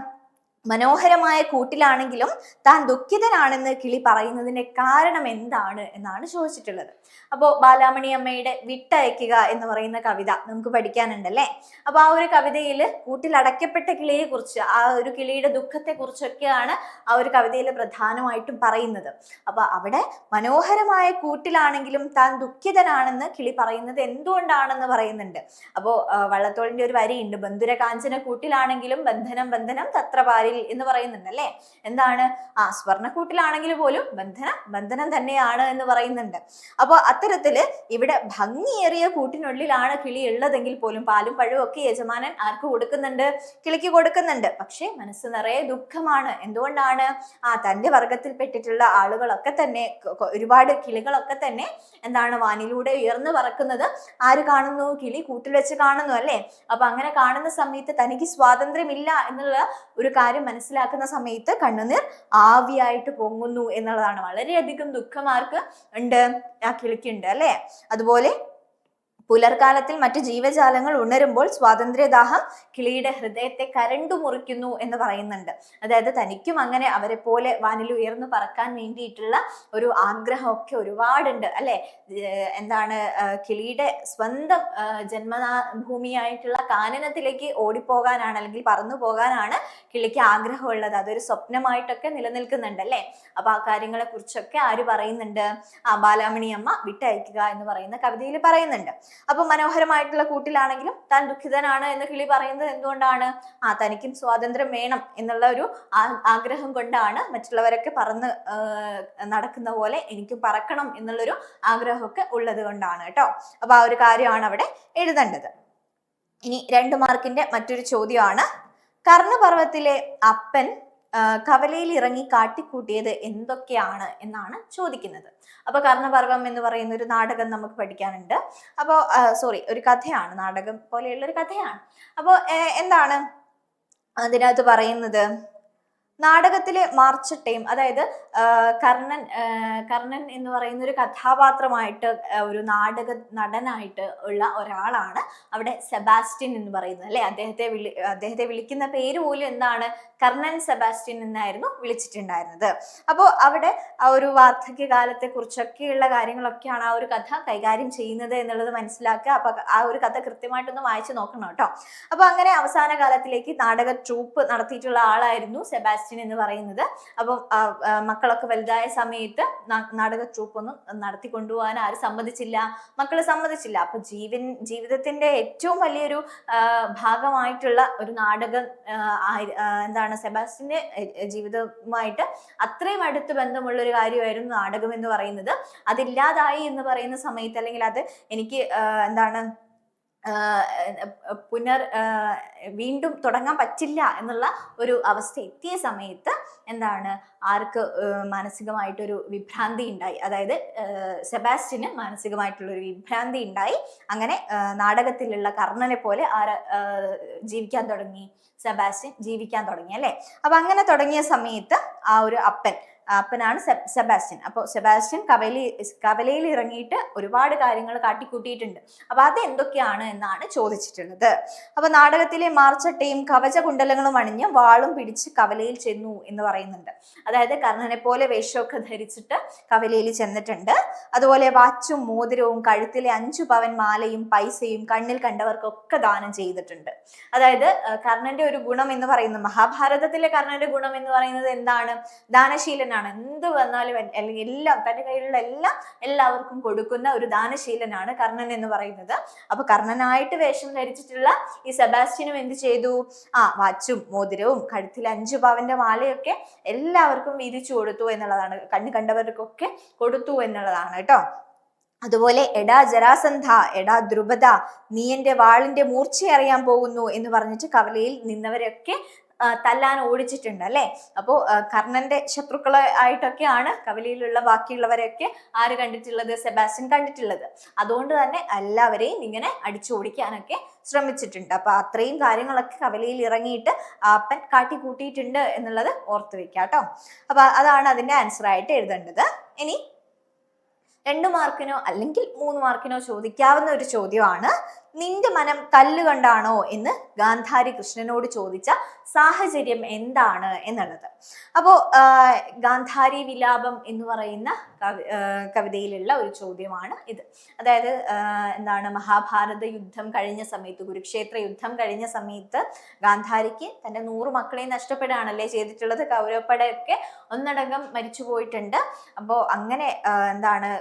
A: മനോഹരമായ കൂട്ടിലാണെങ്കിലും താൻ ദുഃഖിതനാണെന്ന് കിളി പറയുന്നതിന്റെ കാരണം എന്താണ് എന്നാണ് ചോദിച്ചിട്ടുള്ളത്. അപ്പോൾ ബാലാമണി അമ്മയുടെ വിട്ടയക്കുക എന്ന് പറയുന്ന കവിത നമുക്ക് പഠിക്കാനുണ്ടല്ലേ. അപ്പൊ ആ ഒരു കവിതയിൽ കൂട്ടിലടയ്ക്കപ്പെട്ട കിളിയെ കുറിച്ച്, ആ ഒരു കിളിയുടെ ദുഃഖത്തെ കുറിച്ചൊക്കെയാണ് ആ ഒരു കവിതയിൽ പ്രധാനമായിട്ടും പറയുന്നത്. അപ്പൊ അവിടെ മനോഹരമായ കൂട്ടിലാണെങ്കിലും താൻ ദുഃഖിതനാണെന്ന് കിളി പറയുന്നത് എന്തുകൊണ്ടാണെന്ന് പറയുന്നുണ്ട്. അപ്പോൾ വള്ളത്തോളിന്റെ ഒരു വരിയുണ്ട്, ബന്ധുര കാഞ്ചന കൂട്ടിലാണെങ്കിലും ബന്ധനം ബന്ധനം തത്രപാരിൽ എന്ന് പറയുന്നുണ്ട് അല്ലേ. എന്താണ്? സ്വർണ്ണക്കൂട്ടിലാണെങ്കിൽ പോലും ബന്ധനം ബന്ധനം തന്നെയാണ് എന്ന് പറയുന്നുണ്ട്. അപ്പോൾ അത്തരത്തില് ഇവിടെ ഭംഗിയേറിയ കൂട്ടിനുള്ളിലാണ് കിളി ഉള്ളതെങ്കിൽ പോലും പാലും പഴവും ഒക്കെ യജമാനൻ ആർക്ക് കൊടുക്കുന്നുണ്ട്? കിളിക്ക് കൊടുക്കുന്നുണ്ട്. പക്ഷെ മനസ്സ് നിറയെ ദുഃഖമാണ്. എന്തുകൊണ്ടാണ്? തന്റെ വർഗത്തിൽപ്പെട്ടിട്ടുള്ള ആളുകളൊക്കെ തന്നെ, ഒരുപാട് കിളികളൊക്കെ തന്നെ എന്താണ് വാനിലൂടെ ഉയർന്നു പറക്കുന്നത് ആര് കാണുന്നു? കിളി കൂട്ടിൽ വെച്ച് കാണുന്നു അല്ലേ. അപ്പൊ അങ്ങനെ കാണുന്ന സമയത്ത് തനിക്ക് സ്വാതന്ത്ര്യമില്ല എന്നുള്ള ഒരു കാര്യം മനസ്സിലാക്കുന്ന സമയത്ത് കണ്ണുനീർ ആവിയായിട്ട് പൊങ്ങുന്നു എന്നുള്ളതാണ്. വളരെയധികം ദുഃഖം ആർക്ക് ഉണ്ട്? ആ കിളിക്കുണ്ട് അല്ലെ. അതുപോലെ പുലർക്കാലത്തിൽ മറ്റു ജീവജാലങ്ങൾ ഉണരുമ്പോൾ സ്വാതന്ത്ര്യദാഹം കിളിയുടെ ഹൃദയത്തെ കരണ്ടു മുറിക്കുന്നു എന്ന് പറയുന്നുണ്ട്. അതായത് തനിക്കും അങ്ങനെ അവരെ പോലെ വാനിൽ ഉയർന്നു പറക്കാൻ വേണ്ടിയിട്ടുള്ള ഒരു ആഗ്രഹമൊക്കെ ഒരുപാടുണ്ട് അല്ലെ. എന്താണ്? കിളിയുടെ സ്വന്തം ജന്മഭൂമിയായിട്ടുള്ള കാനനത്തിലേക്ക് ഓടിപ്പോകാനാണ് അല്ലെങ്കിൽ പറന്നു പോകാനാണ് കിളിക്ക് ആഗ്രഹമുള്ളത്. അതൊരു സ്വപ്നമായിട്ടൊക്കെ നിലനിൽക്കുന്നുണ്ട് അല്ലെ. അപ്പൊ ആ കാര്യങ്ങളെ കുറിച്ചൊക്കെ ആര് പറയുന്നുണ്ട്? ബാലാമണി അമ്മ വിട്ടയക്കുക എന്ന് പറയുന്ന കവിതയിൽ പറയുന്നുണ്ട്. അപ്പൊ മനോഹരമായിട്ടുള്ള കൂട്ടിലാണെങ്കിലും താൻ ദുഃഖിതനാണ് എന്ന് കിളി പറയുന്നത് എന്തുകൊണ്ടാണ്? തനിക്കും സ്വാതന്ത്ര്യം വേണം എന്നുള്ള ഒരു ആഗ്രഹം കൊണ്ടാണ്. മറ്റുള്ളവരൊക്കെ പറന്ന് നടക്കുന്ന പോലെ എനിക്കും പറക്കണം എന്നുള്ളൊരു ആഗ്രഹമൊക്കെ ഉള്ളത് കൊണ്ടാണ് കേട്ടോ. അപ്പൊ ആ ഒരു കാര്യമാണ് അവിടെ എഴുതേണ്ടത്. ഇനി 2 മാർക്കിന്റെ മറ്റൊരു ചോദ്യമാണ്, കർണപർവ്വത്തിലെ അപ്പൻ കവലയിൽ ഇറങ്ങി കാട്ടിക്കൂട്ടിയത് എന്തൊക്കെയാണ് എന്നാണ് ചോദിക്കുന്നത്. അപ്പൊ കർണപർവം എന്ന് പറയുന്ന ഒരു നാടകം നമുക്ക് പഠിക്കാനുണ്ട്. അപ്പോൾ ഒരു കഥയാണ്, നാടകം പോലെയുള്ള ഒരു കഥയാണ്. അപ്പോൾ എന്താണ് അതിനകത്ത് പറയുന്നത്? നാടകത്തിലെ മാർച്ചട്ടയും, അതായത് കർണൻ എന്ന് പറയുന്ന ഒരു കഥാപാത്രമായിട്ട് ഒരു നാടക നടനായിട്ട് ഉള്ള ഒരാളാണ് അവിടെ സെബാസ്റ്റ്യൻ എന്ന് പറയുന്നത് അല്ലെ. അദ്ദേഹത്തെ വിളിക്കുന്ന പേര് പോലും എന്താണ്? കർണൻ സെബാസ്റ്റ്യൻ എന്നായിരുന്നു വിളിച്ചിട്ടുണ്ടായിരുന്നത്. അപ്പോൾ അവിടെ ആ ഒരു വാർദ്ധക്യകാലത്തെ കുറിച്ചൊക്കെയുള്ള കാര്യങ്ങളൊക്കെയാണ് ആ ഒരു കഥ കൈകാര്യം ചെയ്യുന്നത് എന്നുള്ളത് മനസ്സിലാക്കുക. അപ്പൊ ആ ഒരു കഥ കൃത്യമായിട്ടൊന്ന് വായിച്ചു നോക്കണം കേട്ടോ. അപ്പൊ അങ്ങനെ അവസാന കാലത്തിലേക്ക് നാടക ട്രൂപ്പ് നടത്തിയിട്ടുള്ള ആളായിരുന്നു സെബാസ്റ്റ്യൻ എന്ന് പറയുന്നത്. അപ്പം മക്കളൊക്കെ വലുതായ സമയത്ത് നാടക ട്രൂപ്പ് ഒന്നും നടത്തി കൊണ്ടുപോകാൻ ആര് സമ്മതിച്ചില്ല? മക്കള് സമ്മതിച്ചില്ല. അപ്പൊ ജീവിതത്തിന്റെ ഏറ്റവും വലിയൊരു ഭാഗമായിട്ടുള്ള ഒരു നാടകം എന്താണ്? സെബാസ്റ്റ്യന്റെ ജീവിതവുമായിട്ട് അത്രയും അടുത്ത് ബന്ധമുള്ള ഒരു കാര്യമായിരുന്നു നാടകം എന്ന് പറയുന്നത്. അതില്ലാതായി എന്ന് പറയുന്ന സമയത്ത്, അല്ലെങ്കിൽ അത് എനിക്ക് എന്താണ് വീണ്ടും തുടങ്ങാൻ പറ്റില്ല എന്നുള്ള ഒരു അവസ്ഥ എത്തിയ സമയത്ത് എന്താണ് ആർക്ക് മാനസികമായിട്ടൊരു വിഭ്രാന്തി ഉണ്ടായി. അതായത് സെബാസ്റ്റ്യന് മാനസികമായിട്ടുള്ളൊരു വിഭ്രാന്തി ഉണ്ടായി. അങ്ങനെ നാടകത്തിലുള്ള കർണനെ പോലെ ജീവിക്കാൻ തുടങ്ങി, സെബാസ്റ്റ്യൻ ജീവിക്കാൻ തുടങ്ങി അല്ലെ. അപ്പൊ അങ്ങനെ തുടങ്ങിയ സമയത്ത് ആ ഒരു അപ്പൻ അപ്പനാണ് സെബാസ്റ്റ്യൻ. അപ്പോൾ സെബാസ്റ്റ്യൻ കവലയിൽ ഇറങ്ങിയിട്ട് ഒരുപാട് കാര്യങ്ങൾ കാട്ടിക്കൂട്ടിയിട്ടുണ്ട്. അപ്പൊ അത് എന്തൊക്കെയാണ് എന്നാണ് ചോദിച്ചിട്ടുള്ളത്. അപ്പൊ നാടകത്തിലെ മാർച്ചട്ടയും കവചകുണ്ടലങ്ങളും അണിഞ്ഞ് വാളും പിടിച്ച് കവലയിൽ ചെന്നു എന്ന് പറയുന്നുണ്ട്. അതായത് കർണനെ പോലെ വേഷമൊക്കെ ധരിച്ചിട്ട് കവലയിൽ ചെന്നിട്ടുണ്ട്. അതുപോലെ വാച്ചും മോതിരവും കഴുത്തിലെ 5 പവൻ മാലയും പൈസയും കണ്ണിൽ കണ്ടവർക്കൊക്കെ ദാനം ചെയ്തിട്ടുണ്ട്. അതായത് കർണന്റെ ഒരു ഗുണം എന്ന് പറയുന്നത്, മഹാഭാരതത്തിലെ കർണന്റെ ഗുണം എന്ന് പറയുന്നത് എന്താണ്? ദാനശീലനാണ്. എന്ത് വന്നാലും അല്ലെങ്കിൽ എല്ലാം തന്റെ കയ്യിലുള്ള എല്ലാം എല്ലാവർക്കും കൊടുക്കുന്ന ഒരു ദാനശീലനാണ് കർണൻ എന്ന് പറയുന്നത്. അപ്പൊ കർണനായിട്ട് വേഷം ധരിച്ചിട്ടുള്ള ഈ സെബാസ്റ്റ്യനും എന്ത് ചെയ്തു? വാച്ചും മോതിരവും കഴുത്തിൽ 5 പവന്റെ മാലയൊക്കെ എല്ലാവർക്കും വീതിച്ചു കൊടുത്തു എന്നുള്ളതാണ്. കണ്ണു കണ്ടവർക്കൊക്കെ കൊടുത്തു എന്നുള്ളതാണ് കേട്ടോ. അതുപോലെ എടാ ജരാസന്ധ, എടാ ദ്രുപദ, നീ എന്റെ വാളിന്റെ മൂർച്ച അറിയാൻ പോകുന്നു എന്ന് പറഞ്ഞിട്ട് കവലയിൽ നിന്നവരൊക്കെ തല്ലാൻ ഓടിച്ചിട്ടുണ്ട് അല്ലെ. അപ്പോ കർണന്റെ ശത്രുക്കളെ ആയിട്ടൊക്കെയാണ് കവലയിലുള്ള ബാക്കിയുള്ളവരെയൊക്കെ ആര് കണ്ടിട്ടുള്ളത്? സെബാസ്റ്റ്യൻ കണ്ടിട്ടുള്ളത്. അതുകൊണ്ട് തന്നെ എല്ലാവരെയും ഇങ്ങനെ അടിച്ചോടിക്കാനൊക്കെ ശ്രമിച്ചിട്ടുണ്ട്. അപ്പൊ അത്രയും കാര്യങ്ങളൊക്കെ കവലയിൽ ഇറങ്ങിയിട്ട് അപ്പൻ കാട്ടിക്കൂട്ടിയിട്ടുണ്ട് എന്നുള്ളത് ഓർത്തു വെക്കാം കേട്ടോ. അപ്പൊ അതാണ് അതിന്റെ ആൻസർ ആയിട്ട് എഴുതേണ്ടത്. ഇനി 2 മാർക്കിനോ അല്ലെങ്കിൽ 3 മാർക്കിനോ ചോദിക്കാവുന്ന ഒരു ചോദ്യമാണ്, നിന്റെ മനം കല്ലുകൊണ്ടാണോ എന്ന് ഗാന്ധാരി കൃഷ്ണനോട് ചോദിച്ച സാഹചര്യം എന്താണ് എന്നുള്ളത്. അപ്പോ ഗാന്ധാരി വിലാപം എന്ന് പറയുന്ന കവിതയിലുള്ള ഒരു ചോദ്യമാണ് ഇത്. അതായത് എന്താണ്, മഹാഭാരത യുദ്ധം കഴിഞ്ഞ സമയത്ത്, കുരുക്ഷേത്ര യുദ്ധം കഴിഞ്ഞ സമയത്ത് ഗാന്ധാരിക്ക് തന്റെ 100 മക്കളെയും നഷ്ടപ്പെടുകയാണല്ലേ ചെയ്തിട്ടുള്ളത്. കൗരവപ്പടയൊക്കെ ഒന്നടങ്കം മരിച്ചു പോയിട്ടുണ്ട്. അപ്പോൾ അങ്ങനെ എന്താണ്,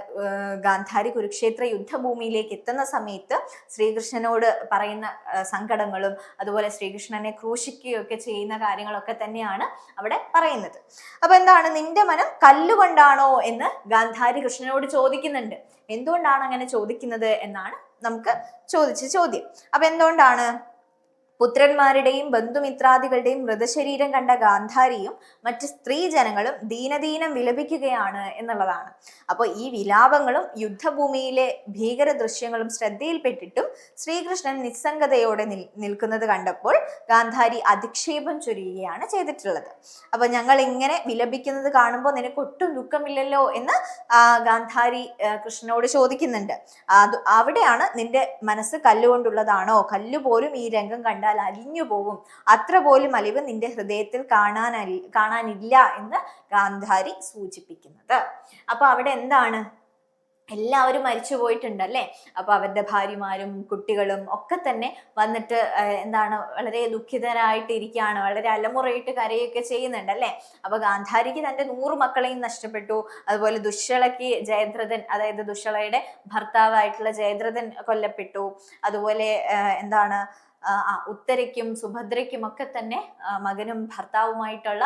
A: ഗാന്ധാരി കുരുക്ഷേത്ര യുദ്ധഭൂമിയിലേക്ക് എത്തുന്ന സമയത്ത് ശ്രീകൃഷ്ണനോട് പറയുന്ന സങ്കടങ്ങളും അതുപോലെ ശ്രീകൃഷ്ണനെ ക്രൂശിക്കുകയൊക്കെ ചെയ്യുന്ന കാര്യങ്ങളൊക്കെ തന്നെയാണ് അവിടെ പറയുന്നത്. അപ്പൊ എന്താണ്, നിന്റെ മനം കല്ലുകൊണ്ടാണോ എന്ന് ഗാന്ധാരി കൃഷ്ണനോട് ചോദിക്കുന്നുണ്ട്. എന്തുകൊണ്ടാണ് അങ്ങനെ ചോദിക്കുന്നത് എന്നാണ് നമുക്ക് ചോദിച്ച ചോദ്യം. അപ്പൊ എന്തുകൊണ്ടാണ്? പുത്രന്മാരുടെയും ബന്ധുമിത്രാദികളുടെയും മൃതശരീരം കണ്ട ഗാന്ധാരിയും മറ്റ് സ്ത്രീ ജനങ്ങളും ദീനദീനം വിലപിക്കുകയാണ് എന്നുള്ളതാണ്. അപ്പോൾ ഈ വിലാപങ്ങളും യുദ്ധഭൂമിയിലെ ഭീകര ദൃശ്യങ്ങളും ശ്രദ്ധയിൽപ്പെട്ടിട്ടും ശ്രീകൃഷ്ണൻ നിസ്സംഗതയോടെ നിൽക്കുന്നത് കണ്ടപ്പോൾ ഗാന്ധാരി അധിക്ഷേപം ചൊരിയുകയാണ് ചെയ്തിട്ടുള്ളത്. അപ്പൊ ഞങ്ങൾ ഇങ്ങനെ വിലപിക്കുന്നത് കാണുമ്പോൾ നിനക്ക് ഒട്ടും ദുഃഖമില്ലല്ലോ എന്ന് ഗാന്ധാരി കൃഷ്ണനോട് ചോദിക്കുന്നുണ്ട്. അവിടെയാണ് നിന്റെ മനസ്സ് കല്ലുകൊണ്ടുള്ളതാണോ? കല്ലുപോലും ഈ രംഗം കണ്ടാൽ അലിഞ്ഞു പോകും, അത്ര പോലും അലിവ് നിന്റെ ഹൃദയത്തിൽ കാണാനില്ല എന്ന് ഗാന്ധാരി സൂചിപ്പിക്കുന്നത്. അപ്പൊ അവിടെ എന്താണ്, എല്ലാവരും മരിച്ചു പോയിട്ടുണ്ടല്ലേ. അപ്പൊ അവരുടെ ഭാര്യമാരും കുട്ടികളും ഒക്കെ തന്നെ വന്നിട്ട് എന്താണ്, വളരെ ദുഃഖിതരായിട്ട് ഇരിക്കുകയാണ്, വളരെ അലമുറയിട്ട് കരയൊക്കെ ചെയ്യുന്നുണ്ട് അല്ലെ. അപ്പൊ ഗാന്ധാരിക്ക് തന്റെ 100 മക്കളെയും നഷ്ടപ്പെട്ടു. അതുപോലെ ദുശ്ശളയ്ക്ക് ജയദ്രഥൻ, അതായത് ദുശ്ശളയുടെ ഭർത്താവായിട്ടുള്ള ജയദ്രഥൻ കൊല്ലപ്പെട്ടു. അതുപോലെ എന്താണ്, ഉത്തരയ്ക്കും സുഭദ്രയ്ക്കും ഒക്കെ തന്നെ മകനും ഭർത്താവുമായിട്ടുള്ള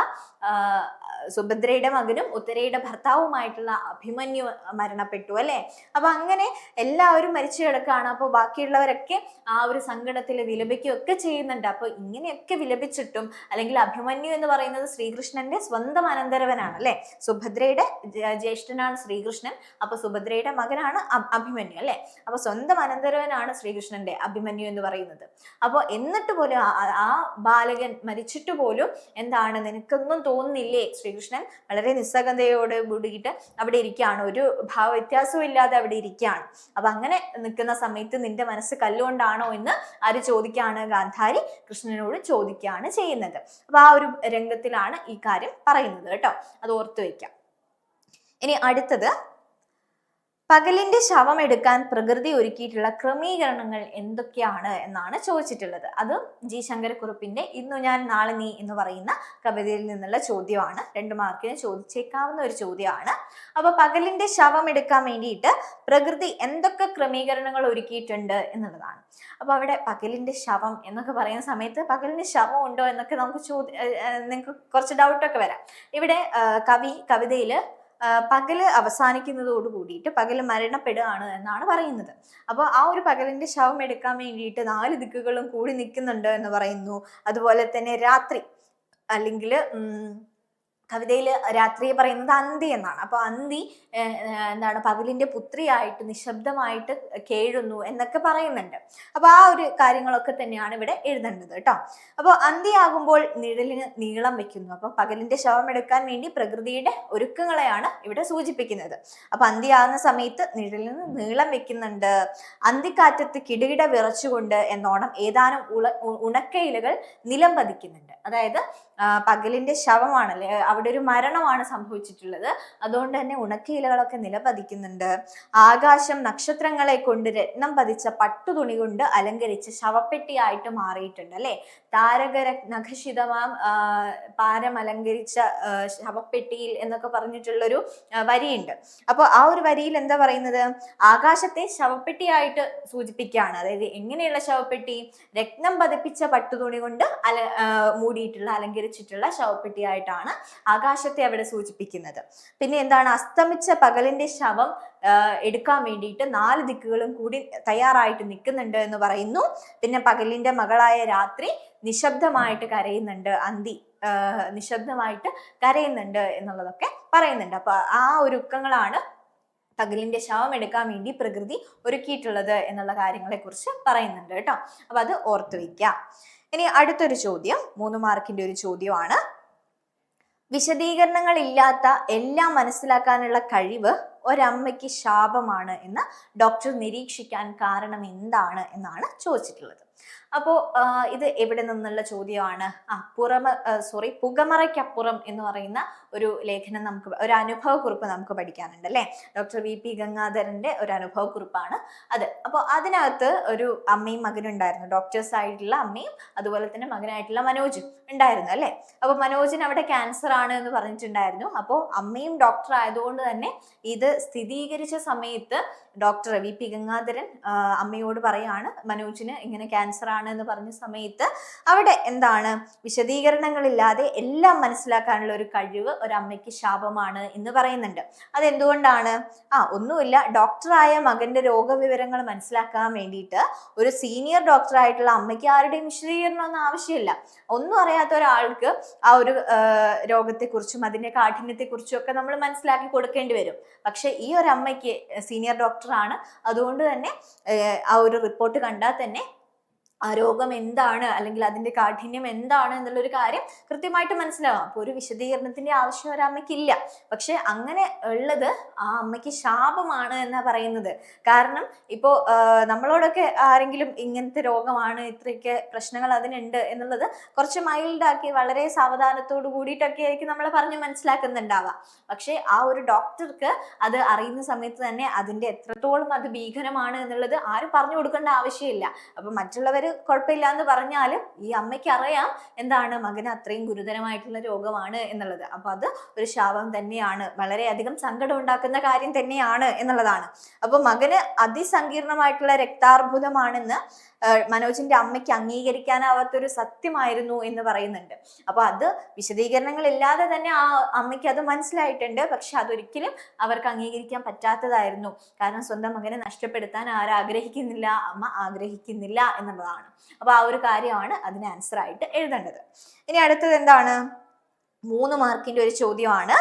A: സുഭദ്രയുടെ മകനും ഉത്തരയുടെ ഭർത്താവുമായിട്ടുള്ള അഭിമന്യു മരണപ്പെട്ടു അല്ലെ. അപ്പൊ അങ്ങനെ എല്ലാവരും മരിച്ചു കിടക്കുകയാണ്. അപ്പൊ ബാക്കിയുള്ളവരൊക്കെ ആ ഒരു സങ്കടത്തിൽ വിലപിക്കുകയൊക്കെ ചെയ്യുന്നുണ്ട്. അപ്പൊ ഇങ്ങനെയൊക്കെ വിലപിച്ചിട്ടും, അല്ലെങ്കിൽ അഭിമന്യു എന്ന് പറയുന്നത് ശ്രീകൃഷ്ണന്റെ സ്വന്തം അനന്തരവനാണ് അല്ലെ. സുഭദ്രയുടെ ജ്യേഷ്ഠനാണ് ശ്രീകൃഷ്ണൻ. അപ്പൊ സുഭദ്രയുടെ മകനാണ് അഭിമന്യു അല്ലെ. അപ്പൊ സ്വന്തം അനന്തരവനാണ് ശ്രീകൃഷ്ണന്റെ അഭിമന്യു എന്ന് പറയുന്നത്. അപ്പൊ എന്നിട്ട് പോലും ആ ബാലകൻ മരിച്ചിട്ട് പോലും എന്താണ്, നിനക്കൊന്നും തോന്നുന്നില്ലേ? ശ്രീകൃഷ്ണൻ വളരെ നിസ്സംഗതയോട് കൂടിയിട്ട് അവിടെ ഇരിക്കുകയാണ്, ഒരു ഭാവവ്യത്യാസവും ഇല്ലാതെ അവിടെ ഇരിക്കുകയാണ്. അപ്പൊ അങ്ങനെ നിൽക്കുന്ന സമയത്ത് നിന്റെ മനസ്സ് കല്ലുകൊണ്ടാണോ എന്ന് ആര് ചോദിക്കുകയാണ്? ഗാന്ധാരി കൃഷ്ണനോട് ചോദിക്കുകയാണ് ചെയ്യുന്നത്. അപ്പൊ ആ ഒരു രംഗത്തിലാണ് ഈ കാര്യം പറയുന്നത് കേട്ടോ, അത് ഓർത്തു വെക്കാം. ഇനി അടുത്തത്, പകലിന്റെ ശവം എടുക്കാൻ പ്രകൃതി ഒരുക്കിയിട്ടുള്ള ക്രമീകരണങ്ങൾ എന്തൊക്കെയാണ് എന്നാണ് ചോദിച്ചിട്ടുള്ളത്. അത് ജി ശങ്കരക്കുറുപ്പിന്റെ ഇന്നു ഞാൻ നാളെ നീ എന്ന് പറയുന്ന കവിതയിൽ നിന്നുള്ള ചോദ്യമാണ്. 2 മാർക്കിന് ചോദിച്ചേക്കാവുന്ന ഒരു ചോദ്യമാണ്. അപ്പൊ പകലിന്റെ ശവം എടുക്കാൻ വേണ്ടിയിട്ട് പ്രകൃതി എന്തൊക്കെ ക്രമീകരണങ്ങൾ ഒരുക്കിയിട്ടുണ്ട് എന്നുള്ളതാണ്. അപ്പൊ അവിടെ പകലിന്റെ ശവം എന്നൊക്കെ പറയുന്ന സമയത്ത് പകലിന് ശവം ഉണ്ടോ എന്നൊക്കെ നമുക്ക് നിങ്ങൾക്ക് കുറച്ച് ഡൗട്ടൊക്കെ വരാം. ഇവിടെ കവിതയില് പകല് അവസാനിക്കുന്നതോട് കൂടിയിട്ട് പകല് മരണപ്പെടുകയാണ് എന്നാണ് പറയുന്നത്. അപ്പോൾ ആ ഒരു പകലിന്റെ ശവം എടുക്കാൻ വേണ്ടിയിട്ട് 4 ദിക്കുകളും കൂടി നിൽക്കുന്നുണ്ട് എന്ന് പറയുന്നു. അതുപോലെ തന്നെ രാത്രി അല്ലെങ്കിൽ കവിതയിൽ രാത്രിയെ പറയുന്നത് അന്തി എന്നാണ്. അപ്പൊ അന്തി എന്താണ് പകലിന്റെ പുത്രിയായിട്ട് നിശബ്ദമായിട്ട് കേഴുന്നു എന്നൊക്കെ പറയുന്നുണ്ട്. അപ്പൊ ആ ഒരു കാര്യങ്ങളൊക്കെ തന്നെയാണ് ഇവിടെ എഴുതേണ്ടത് കേട്ടോ. അപ്പോൾ അന്തിയാകുമ്പോൾ നിഴലിന് നീളം വെക്കുന്നു. അപ്പൊ പകലിന്റെ ശവം എടുക്കാൻ വേണ്ടി പ്രകൃതിയുടെ ഒരുക്കങ്ങളെയാണ് ഇവിടെ സൂചിപ്പിക്കുന്നത്. അപ്പൊ അന്തിയാകുന്ന സമയത്ത് നിഴലിന് നീളം വെക്കുന്നുണ്ട്. അന്തിക്കാറ്റത്ത് കിടുകിട വിറച്ചുകൊണ്ട് എന്നോണം ഏതാനും ഉണക്കയിലകൾ നിലം പതിക്കുന്നുണ്ട്. അതായത് പകലിന്റെ ശവമാണല്ലേ, അവിടെ ഒരു മരണമാണ് സംഭവിച്ചിട്ടുള്ളത്. അതുകൊണ്ട് തന്നെ ഉണക്കയിലകളൊക്കെ നിലപതിക്കുന്നുണ്ട്. ആകാശം നക്ഷത്രങ്ങളെ കൊണ്ട് രത്നം പതിച്ച പട്ടുതുണി കൊണ്ട് അലങ്കരിച്ച ശവപ്പെട്ടിയായിട്ട് മാറിയിട്ടുണ്ട് അല്ലെ. താരകരത്നഖശിതമാം പാരം അലങ്കരിച്ച ശവപ്പെട്ടിയിൽ എന്നൊക്കെ പറഞ്ഞിട്ടുള്ളൊരു വരിയുണ്ട്. അപ്പോൾ ആ ഒരു വരിയിൽ എന്താ പറയുന്നത്, ആകാശത്തെ ശവപ്പെട്ടിയായിട്ട് സൂചിപ്പിക്കുകയാണ്. അതായത് എങ്ങനെയുള്ള ശവപ്പെട്ടി, രത്നം പതിപ്പിച്ച പട്ടുതുണി കൊണ്ട് മൂടിയിട്ടുള്ള അലങ്കരിച്ചിട്ടുള്ള ശവപ്പെട്ടിയായിട്ടാണ് ആകാശത്തെ അവിടെ സൂചിപ്പിക്കുന്നത്. പിന്നെ എന്താണ്, അസ്തമിച്ച പകലിന്റെ ശവം എടുക്കാൻ വേണ്ടിയിട്ട് 4 ദിക്കുകളും കൂടി തയ്യാറായിട്ട് നിൽക്കുന്നുണ്ട് എന്ന് പറയുന്നു. പിന്നെ പകലിന്റെ മകളായ രാത്രി നിശബ്ദമായിട്ട് കരയുന്നുണ്ട്, അന്തി നിശബ്ദമായിട്ട് കരയുന്നുണ്ട് എന്നുള്ളതൊക്കെ പറയുന്നുണ്ട്. അപ്പൊ ആ ഒരുക്കങ്ങളാണ് പകലിന്റെ ശവം എടുക്കാൻ വേണ്ടി പ്രകൃതി ഒരുക്കിയിട്ടുള്ളത് എന്നുള്ള കാര്യങ്ങളെ കുറിച്ച് പറയുന്നുണ്ട് കേട്ടോ. അപ്പൊ അത് ഓർത്തു വയ്ക്കാം. ഇനി അടുത്തൊരു ചോദ്യം 3 മാർക്കിന്റെ ഒരു ചോദ്യമാണ്. വിശദീകരണങ്ങൾ ഇല്ലാത്ത എല്ലാം മനസ്സിലാക്കാനുള്ള കഴിവ് ഒരമ്മയ്ക്ക് ശാപമാണ് എന്ന് ഡോക്ടർ നിരീക്ഷിക്കാൻ കാരണം എന്താണ് എന്നാണ് ചോദിച്ചിട്ടുള്ളത്. അപ്പോൾ ഇത് എവിടെ നിന്നുള്ള ചോദ്യമാണ്? പുകമറയ്ക്കപ്പുറം എന്ന് പറയുന്ന ഒരു ലേഖനം നമുക്ക്, ഒരു അനുഭവക്കുറിപ്പ് നമുക്ക് പഠിക്കാനുണ്ട് അല്ലെ. ഡോക്ടർ VP ഗംഗാധരന്റെ ഒരു അനുഭവക്കുറിപ്പാണ് അത്. അപ്പോൾ അതിനകത്ത് ഒരു അമ്മയും മകനും ഉണ്ടായിരുന്നു. ഡോക്ടേഴ്സ് ആയിട്ടുള്ള അമ്മയും അതുപോലെ തന്നെ മകനായിട്ടുള്ള മനോജും ഉണ്ടായിരുന്നു അല്ലെ. അപ്പൊ മനോജിന് അവിടെ ക്യാൻസർ ആണ് എന്ന് പറഞ്ഞിട്ടുണ്ടായിരുന്നു. അപ്പോൾ അമ്മയും ഡോക്ടർ ആയതുകൊണ്ട് തന്നെ ഇത് സ്ഥിരീകരിച്ച സമയത്ത് ഡോക്ടർ VP ഗംഗാധരൻ അമ്മയോട് പറയാണ്, മനോജിന് ഇങ്ങനെ ക്യാൻസർ ആണ് എന്ന് പറഞ്ഞ സമയത്ത് അവിടെ എന്താണ്, വിശദീകരണങ്ങളില്ലാതെ എല്ലാം മനസ്സിലാക്കാനുള്ള ഒരു കഴിവ് ഒരമ്മയ്ക്ക് ശാപമാണ് എന്ന് പറയുന്നുണ്ട്. അതെന്തുകൊണ്ടാണ്? ഒന്നുമില്ല, ഡോക്ടറായ മകന്റെ രോഗവിവരങ്ങൾ മനസ്സിലാക്കാൻ വേണ്ടിയിട്ട് ഒരു സീനിയർ ഡോക്ടർ ആയിട്ടുള്ള അമ്മയ്ക്ക് ആരുടെയും വിശദീകരണം ഒന്നും ആവശ്യമില്ല. ഒന്നും അറിയാത്ത ഒരാൾക്ക് ആ ഒരു രോഗത്തെക്കുറിച്ചും അതിന്റെ കാഠിന്യത്തെക്കുറിച്ചും ഒക്കെ നമ്മൾ മനസ്സിലാക്കി കൊടുക്കേണ്ടി വരും. പക്ഷെ ഈ ഒരു അമ്മയ്ക്ക് സീനിയർ ഡോക്ടറാണ്, അതുകൊണ്ട് തന്നെ ആ ഒരു റിപ്പോർട്ട് കണ്ടാൽ തന്നെ ആ രോഗം എന്താണ് അല്ലെങ്കിൽ അതിന്റെ കാഠിന്യം എന്താണ് എന്നുള്ളൊരു കാര്യം കൃത്യമായിട്ട് മനസ്സിലാവാം. അപ്പോൾ ഒരു വിശദീകരണത്തിന്റെ ആവശ്യം ഒരു അമ്മയ്ക്കില്ല. പക്ഷെ അങ്ങനെ ഉള്ളത് ആ അമ്മയ്ക്ക് ശാപമാണ് എന്നാ പറയുന്നത്. കാരണം ഇപ്പോ നമ്മളോടൊക്കെ ആരെങ്കിലും ഇങ്ങനത്തെ രോഗമാണ്, ഇത്രയൊക്കെ പ്രശ്നങ്ങൾ അതിനുണ്ട് എന്നുള്ളത് കുറച്ച് മൈൽഡാക്കി വളരെ സാവധാനത്തോട് കൂടിയിട്ടൊക്കെ ആയിരിക്കും നമ്മൾ പറഞ്ഞ് മനസ്സിലാക്കുന്നുണ്ടാവുക. പക്ഷെ ആ ഒരു ഡോക്ടർക്ക് അത് അറിയുന്ന സമയത്ത് തന്നെ അതിന്റെ എത്രത്തോളം അത് ഭീകരമാണ് എന്നുള്ളത് ആരും പറഞ്ഞു കൊടുക്കേണ്ട ആവശ്യമില്ല. അപ്പൊ മറ്റുള്ളവർ കുഴപ്പമില്ല എന്ന് പറഞ്ഞാലും ഈ അമ്മയ്ക്ക് അറിയാം എന്താണ് മകന് അത്രയും ഗുരുതരമായിട്ടുള്ള രോഗമാണ് എന്നുള്ളത്. അപ്പൊ അത് ഒരു ശാപം തന്നെയാണ്, വളരെയധികം സങ്കടം ഉണ്ടാക്കുന്ന കാര്യം തന്നെയാണ് എന്നുള്ളതാണ്. അപ്പൊ മകന് അതിസങ്കീർണമായിട്ടുള്ള രക്താർബുദമാണെന്ന് മനോജിന്റെ അമ്മയ്ക്ക് അംഗീകരിക്കാനാവാത്തൊരു സത്യമായിരുന്നു എന്ന് പറയുന്നുണ്ട്. അപ്പൊ അത് വിശദീകരണങ്ങൾ ഇല്ലാതെ തന്നെ ആ അമ്മയ്ക്ക് അത് മനസ്സിലായിട്ടുണ്ട്. പക്ഷെ അതൊരിക്കലും അവർക്ക് അംഗീകരിക്കാൻ പറ്റാത്തതായിരുന്നു. കാരണം സ്വന്തം മകനെ നഷ്ടപ്പെടുത്താൻ ആരാഗ്രഹിക്കുന്നില്ല, അമ്മ ആഗ്രഹിക്കുന്നില്ല എന്നുള്ളതാണ്. അപ്പൊ ആ ഒരു കാര്യമാണ് അതിന് ആൻസർ ആയിട്ട് എഴുതേണ്ടത്. ഇനി അടുത്തത് എന്താണ്, 3 മാർക്കിന്റെ ഒരു ചോദ്യമാണ്.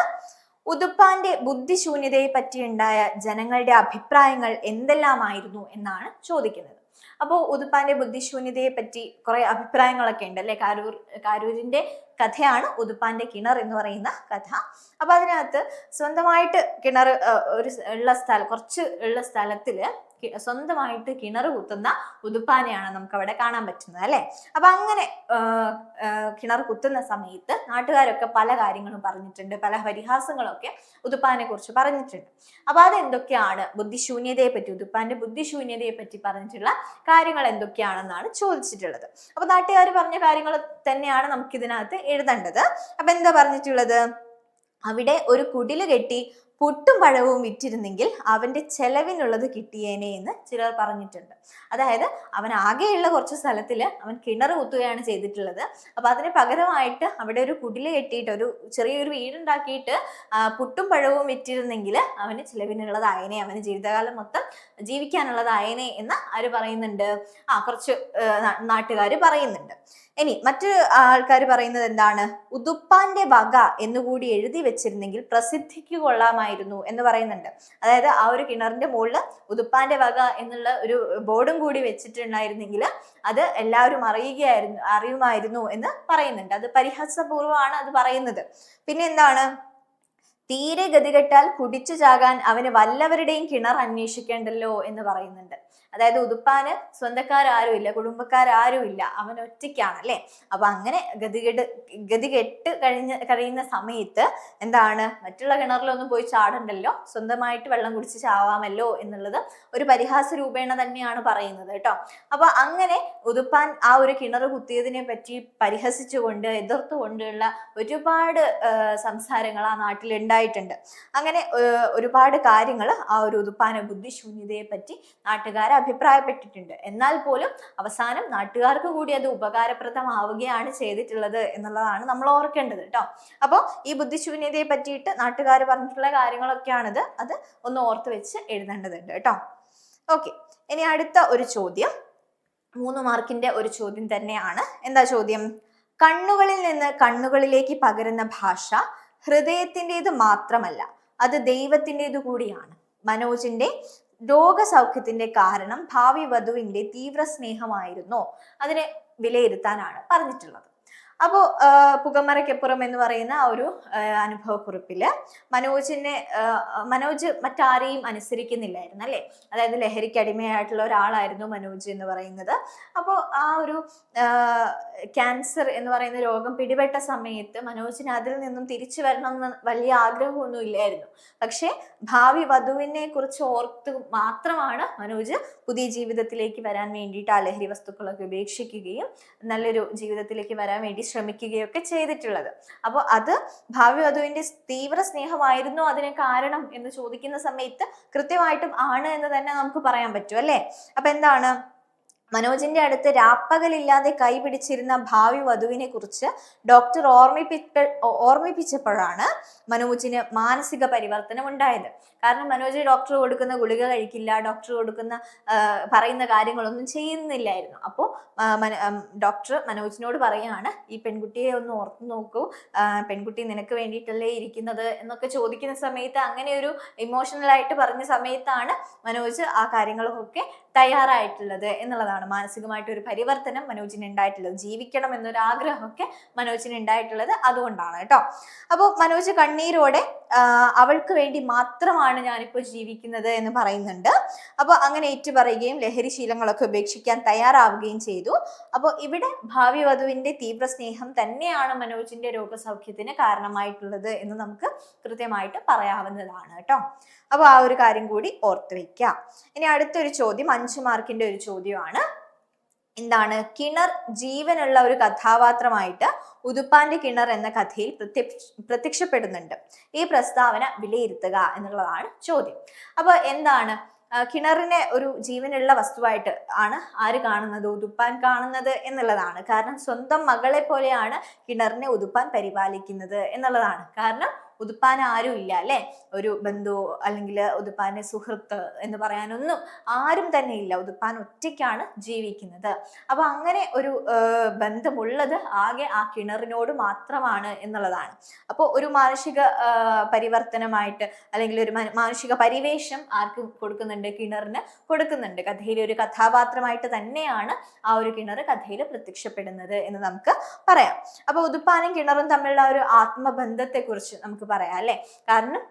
A: ഉതുപ്പാന്റെ ബുദ്ധിശൂന്യതയെ പറ്റിയുണ്ടായ ജനങ്ങളുടെ അഭിപ്രായങ്ങൾ എന്തെല്ലാമായിരുന്നു എന്നാണ് ചോദിക്കുന്നത്. അപ്പോൾ ഉതുപ്പാന്റെ ബുദ്ധിശൂന്യതയെ പറ്റി കുറെ അഭിപ്രായങ്ങളൊക്കെ ഉണ്ട് അല്ലെ. കാരൂരിന്റെ കഥയാണ് ഉതുപ്പാന്റെ കിണർ എന്ന് പറയുന്ന കഥ. അപ്പൊ അതിനകത്ത് സ്വന്തമായിട്ട് കിണർ കുറച്ച് ഉള്ള സ്ഥലത്തില് സ്വന്തമായിട്ട് കിണർ കുത്തുന്ന ഉതുപ്പാനെയാണ് നമുക്ക് അവിടെ കാണാൻ പറ്റുന്നത് അല്ലെ. അപ്പൊ അങ്ങനെ കിണർ കുത്തുന്ന സമയത്ത് നാട്ടുകാരൊക്കെ പല കാര്യങ്ങളും പറഞ്ഞിട്ടുണ്ട്, പല പരിഹാസങ്ങളൊക്കെ ഉതുപ്പാനെ കുറിച്ച് പറഞ്ഞിട്ടുണ്ട്. അപ്പൊ അതെന്തൊക്കെയാണ്, ബുദ്ധിശൂന്യതയെ പറ്റി, ഉതുപ്പാന്റെ ബുദ്ധിശൂന്യതയെ പറ്റി പറഞ്ഞിട്ടുള്ള കാര്യങ്ങൾ എന്തൊക്കെയാണെന്നാണ് ചോദിച്ചിട്ടുള്ളത്. അപ്പൊ നാട്ടുകാർ പറഞ്ഞ കാര്യങ്ങൾ തന്നെയാണ് നമുക്ക് ഇതിനകത്ത് എഴുതേണ്ടത്. അപ്പൊ എന്താ പറഞ്ഞിട്ടുള്ളത്, അവിടെ ഒരു കുടില് കെട്ടി പുട്ടും പഴവും വിറ്റിരുന്നെങ്കിൽ അവന്റെ ചെലവിനുള്ളത് കിട്ടിയേനെ എന്ന് ചിലർ പറഞ്ഞിട്ടുണ്ട്. അതായത് അവൻ ആകെയുള്ള കുറച്ച് സ്ഥലത്തിൽ അവൻ കിണർ കുത്തുകയാണ് ചെയ്തിട്ടുള്ളത്. അപ്പൊ അതിന് പകരമായിട്ട് അവിടെ ഒരു കുടില് കെട്ടിയിട്ട് ഒരു ചെറിയൊരു വീടുണ്ടാക്കിയിട്ട് പുട്ടും പഴവും വിറ്റിരുന്നെങ്കിൽ അവന് ചിലവിനുള്ളതായനെ, അവന് ജീവിതകാലം മൊത്തം ജീവിക്കാനുള്ളതായനെ എന്ന് ആര് പറയുന്നുണ്ട്? കുറച്ച് നാട്ടുകാർ പറയുന്നുണ്ട്. ഇനി മറ്റു ആൾക്കാർ പറയുന്നത് എന്താണ്? ഉതുപ്പാന്റെ വക എന്നുകൂടി എഴുതി വെച്ചിരുന്നെങ്കിൽ പ്രസിദ്ധിക്ക് കൊള്ളാമായിരുന്നു എന്ന് പറയുന്നുണ്ട്. അതായത് ആ ഒരു കിണറിന്റെ മുകളിൽ ഉതുപ്പാന്റെ വക എന്നുള്ള ഒരു ബോർഡും കൂടി വെച്ചിട്ടുണ്ടായിരുന്നെങ്കിൽ അത് എല്ലാവരും അറിയുമായിരുന്നു എന്ന് പറയുന്നുണ്ട്. അത് പരിഹാസപൂർവ്വമാണ് അത് പറയുന്നത്. പിന്നെ എന്താണ്? തീരെ ഗതികെട്ടാൽ കുടിച്ചു ചാകാൻ അവന് വല്ലവരുടെയും കിണർ അന്വേഷിക്കേണ്ടല്ലോ എന്ന് പറയുന്നുണ്ട്. അതായത് ഉതുപ്പാന് സ്വന്തക്കാരും ഇല്ല, കുടുംബക്കാരും ഇല്ല, അവൻ ഒറ്റയ്ക്കാണ് അല്ലെ. അപ്പൊ അങ്ങനെ ഗതികെട്ട് കഴിയുന്ന സമയത്ത് എന്താണ്? മറ്റുള്ള കിണറിലൊന്നും പോയി ചാടണ്ടല്ലോ, സ്വന്തമായിട്ട് വെള്ളം കുടിച്ച് ചാവാമല്ലോ എന്നുള്ളത് ഒരു പരിഹാസ രൂപേണ തന്നെയാണ് പറയുന്നത് കേട്ടോ. അപ്പൊ അങ്ങനെ ഉതുപ്പാൻ ആ ഒരു കിണർ കുത്തിയതിനെ പറ്റി പരിഹസിച്ചുകൊണ്ട് എതിർത്തുകൊണ്ടുള്ള ഒരുപാട് സംസാരങ്ങൾ ആ നാട്ടിൽ ഉണ്ടായിട്ടുണ്ട്. അങ്ങനെ ഒരുപാട് കാര്യങ്ങൾ ആ ഒരു ഉതുപ്പാന ബുദ്ധിശൂന്യതയെ പറ്റി നാട്ടുകാർ അഭിപ്രായപ്പെട്ടിട്ടുണ്ട്. എന്നാൽ പോലും അവസാനം നാട്ടുകാർക്ക് കൂടി അത് ഉപകാരപ്രദമാവുകയാണ് ചെയ്തിട്ടുള്ളത് എന്നുള്ളതാണ് നമ്മൾ ഓർക്കേണ്ടത് കേട്ടോ. അപ്പോൾ ഈ ബുദ്ധിശൂന്യതയെ പറ്റിയിട്ട് നാട്ടുകാർ പറഞ്ഞിട്ടുള്ള കാര്യങ്ങളൊക്കെയാണിത്. അത് ഒന്ന് ഓർത്ത് വെച്ച് എഴുതേണ്ടതുണ്ട് കേട്ടോ. ഓക്കെ, ഇനി അടുത്ത ഒരു ചോദ്യം 3 മാർക്കിന്റെ ഒരു ചോദ്യം തന്നെയാണ്. എന്താ ചോദ്യം? കണ്ണുകളിൽ നിന്ന് കണ്ണുകളിലേക്ക് പകരുന്ന ഭാഷ ഹൃദയത്തിൻ്റെത് മാത്രമല്ല, അത് ദൈവത്തിൻ്റെതു കൂടിയാണ്. മനോജിന്റെ രോഗസൗഖ്യത്തിന്റെ കാരണം ഭാവി വധുവിന്റെ തീവ്ര സ്നേഹമായിരുന്നോ? അതിനെ വിലയിരുത്താനാണ് പറഞ്ഞിട്ടുള്ളത്. അപ്പോൾ പുകമറയ്ക്കപ്പുറം എന്ന് പറയുന്ന ആ ഒരു അനുഭവക്കുറിപ്പില് മനോജ് മറ്റാരെയും അനുസരിക്കുന്നില്ലായിരുന്നു അല്ലെ. അതായത് ലഹരിക്ക് അടിമയായിട്ടുള്ള ഒരാളായിരുന്നു മനോജ് എന്ന് പറയുന്നത്. അപ്പോൾ ആ ഒരു ക്യാൻസർ എന്ന് പറയുന്ന രോഗം പിടിപെട്ട സമയത്ത് മനോജിന് അതിൽ നിന്നും തിരിച്ചു വരണം എന്ന് വലിയ ആഗ്രഹമൊന്നും ഇല്ലായിരുന്നു. പക്ഷെ ഭാവി വധുവിനെ കുറിച്ച് ഓർത്ത് മാത്രമാണ് മനോജ് പുതിയ ജീവിതത്തിലേക്ക് വരാൻ വേണ്ടിയിട്ട് ആ ലഹരി വസ്തുക്കളൊക്കെ ഉപേക്ഷിക്കുകയും നല്ലൊരു ജീവിതത്തിലേക്ക് വരാൻ വേണ്ടി ശ്രമിക്കുകയൊക്കെ ചെയ്തിട്ടുള്ളത്. അപ്പോൾ അത് ഭാവി വധുവിന്റെ തീവ്ര സ്നേഹമായിരുന്നു അതിന് കാരണം എന്ന് ചോദിക്കുന്ന സമയത്ത് കൃത്യമായിട്ടും ആണ് എന്ന് തന്നെ നമുക്ക് പറയാൻ പറ്റും അല്ലേ. അപ്പൊ എന്താണ്? മനോജിന്റെ അടുത്ത് രാപ്പകലില്ലാതെ കൈപിടിച്ചിരുന്ന ഭാവി വധുവിനെ കുറിച്ച് ഡോക്ടർ ഓർമ്മിപ്പിച്ചപ്പോഴാണ് മനോജിന് മാനസിക പരിവർത്തനം ഉണ്ടായത്. കാരണം മനോജ് ഡോക്ടർ കൊടുക്കുന്ന ഗുളിക കഴിക്കില്ല, ഡോക്ടർ പറയുന്ന കാര്യങ്ങളൊന്നും ചെയ്യുന്നില്ലായിരുന്നു. അപ്പോൾ ഡോക്ടർ മനോജിനോട് പറയാണ്, ഈ പെൺകുട്ടിയെ ഒന്ന് ഓർത്തു നോക്കൂ, പെൺകുട്ടി നിനക്ക് വേണ്ടിയിട്ടല്ലേ ഇരിക്കുന്നത് എന്നൊക്കെ ചോദിക്കുന്ന സമയത്ത്, അങ്ങനെ ഒരു ഇമോഷണൽ ആയിട്ട് പറഞ്ഞ സമയത്താണ് മനോജ് ആ കാര്യങ്ങളൊക്കെ തയ്യാറായിട്ടുള്ളത് എന്നുള്ളതാണ്. മാനസികമായിട്ട് ഒരു പരിവർത്തനം മനോജിന് ഉണ്ടായിട്ടുള്ളത്, ജീവിക്കണം എന്നൊരു ആഗ്രഹമൊക്കെ മനോജിന് ഉണ്ടായിട്ടുള്ളത് അതുകൊണ്ടാണ് കേട്ടോ. അപ്പോൾ മനോജ് കണ്ണീരോടെ അവൾക്ക് വേണ്ടി മാത്രമാണ് ഞാനിപ്പോൾ ജീവിക്കുന്നത് എന്ന് പറയുന്നുണ്ട്. അപ്പോൾ അങ്ങനെ ഏറ്റുപറയുകയും ലഹരി ശീലങ്ങളൊക്കെ ഉപേക്ഷിക്കാൻ തയ്യാറാവുകയും ചെയ്തു. അപ്പോൾ ഇവിടെ ഭാവി വധുവിന്റെ തീവ്ര സ്നേഹം തന്നെയാണ് മനോജിന്റെ രോഗസൗഖ്യത്തിന് കാരണമായിട്ടുള്ളത് എന്ന് നമുക്ക് കൃത്യമായിട്ട് പറയാവുന്നതാണ് കേട്ടോ. അപ്പോൾ ആ ഒരു കാര്യം കൂടി ഓർത്ത് വെക്കാം. ഇനി അടുത്തൊരു ചോദ്യം 5 മാർക്കിന്റെ ഒരു ചോദ്യമാണ്. എന്താണ്? കിണർ ജീവനുള്ള ഒരു കഥാപാത്രമായിട്ട് ഉതുപ്പാന്റെ കിണർ എന്ന കഥയിൽ പ്രത്യക്ഷപ്പെടുന്നുണ്ട്. ഈ പ്രസ്താവന വിലയിരുത്തുക എന്നുള്ളതാണ് ചോദ്യം. അപ്പൊ എന്താണ്? കിണറിനെ ഒരു ജീവനുള്ള വസ്തുവായിട്ട് ആണ് ആര് കാണുന്നത്? ഉതുപ്പാൻ കാണുന്നത് എന്നുള്ളതാണ്. കാരണം സ്വന്തം മകളെ പോലെയാണ് കിണറിനെ ഉതുപ്പാൻ പരിപാലിക്കുന്നത് എന്നുള്ളതാണ്. കാരണം ഉതുപ്പാൻ ആരും ഇല്ല അല്ലെ, ഒരു ബന്ധു അല്ലെങ്കിൽ ഉതുപ്പാന്റെ സുഹൃത്ത് എന്ന് പറയാനൊന്നും ആരും തന്നെ ഇല്ല. ഉതുപ്പാൻ ഒറ്റയ്ക്കാണ് ജീവിക്കുന്നത്. അപ്പൊ അങ്ങനെ ഒരു ബന്ധമുള്ളത് ആകെ ആ കിണറിനോട് മാത്രമാണ് എന്നുള്ളതാണ്. അപ്പോൾ ഒരു മാനസിക പരിവർത്തനമായിട്ട് അല്ലെങ്കിൽ ഒരു മാനസിക പരിവേഷം ആർക്ക് കൊടുക്കുന്നുണ്ട്? കിണറിന് കൊടുക്കുന്നുണ്ട്. കഥയിലെ ഒരു കഥാപാത്രമായിട്ട് തന്നെയാണ് ആ ഒരു കിണർ കഥയിൽ പ്രത്യക്ഷപ്പെടുന്നത് എന്ന് നമുക്ക് പറയാം. അപ്പൊ ഉതുപ്പാനും കിണറും തമ്മിലുള്ള ഒരു ആത്മബന്ധത്തെ കുറിച്ച് നമുക്ക് പറയാം അല്ലെ. കാരണം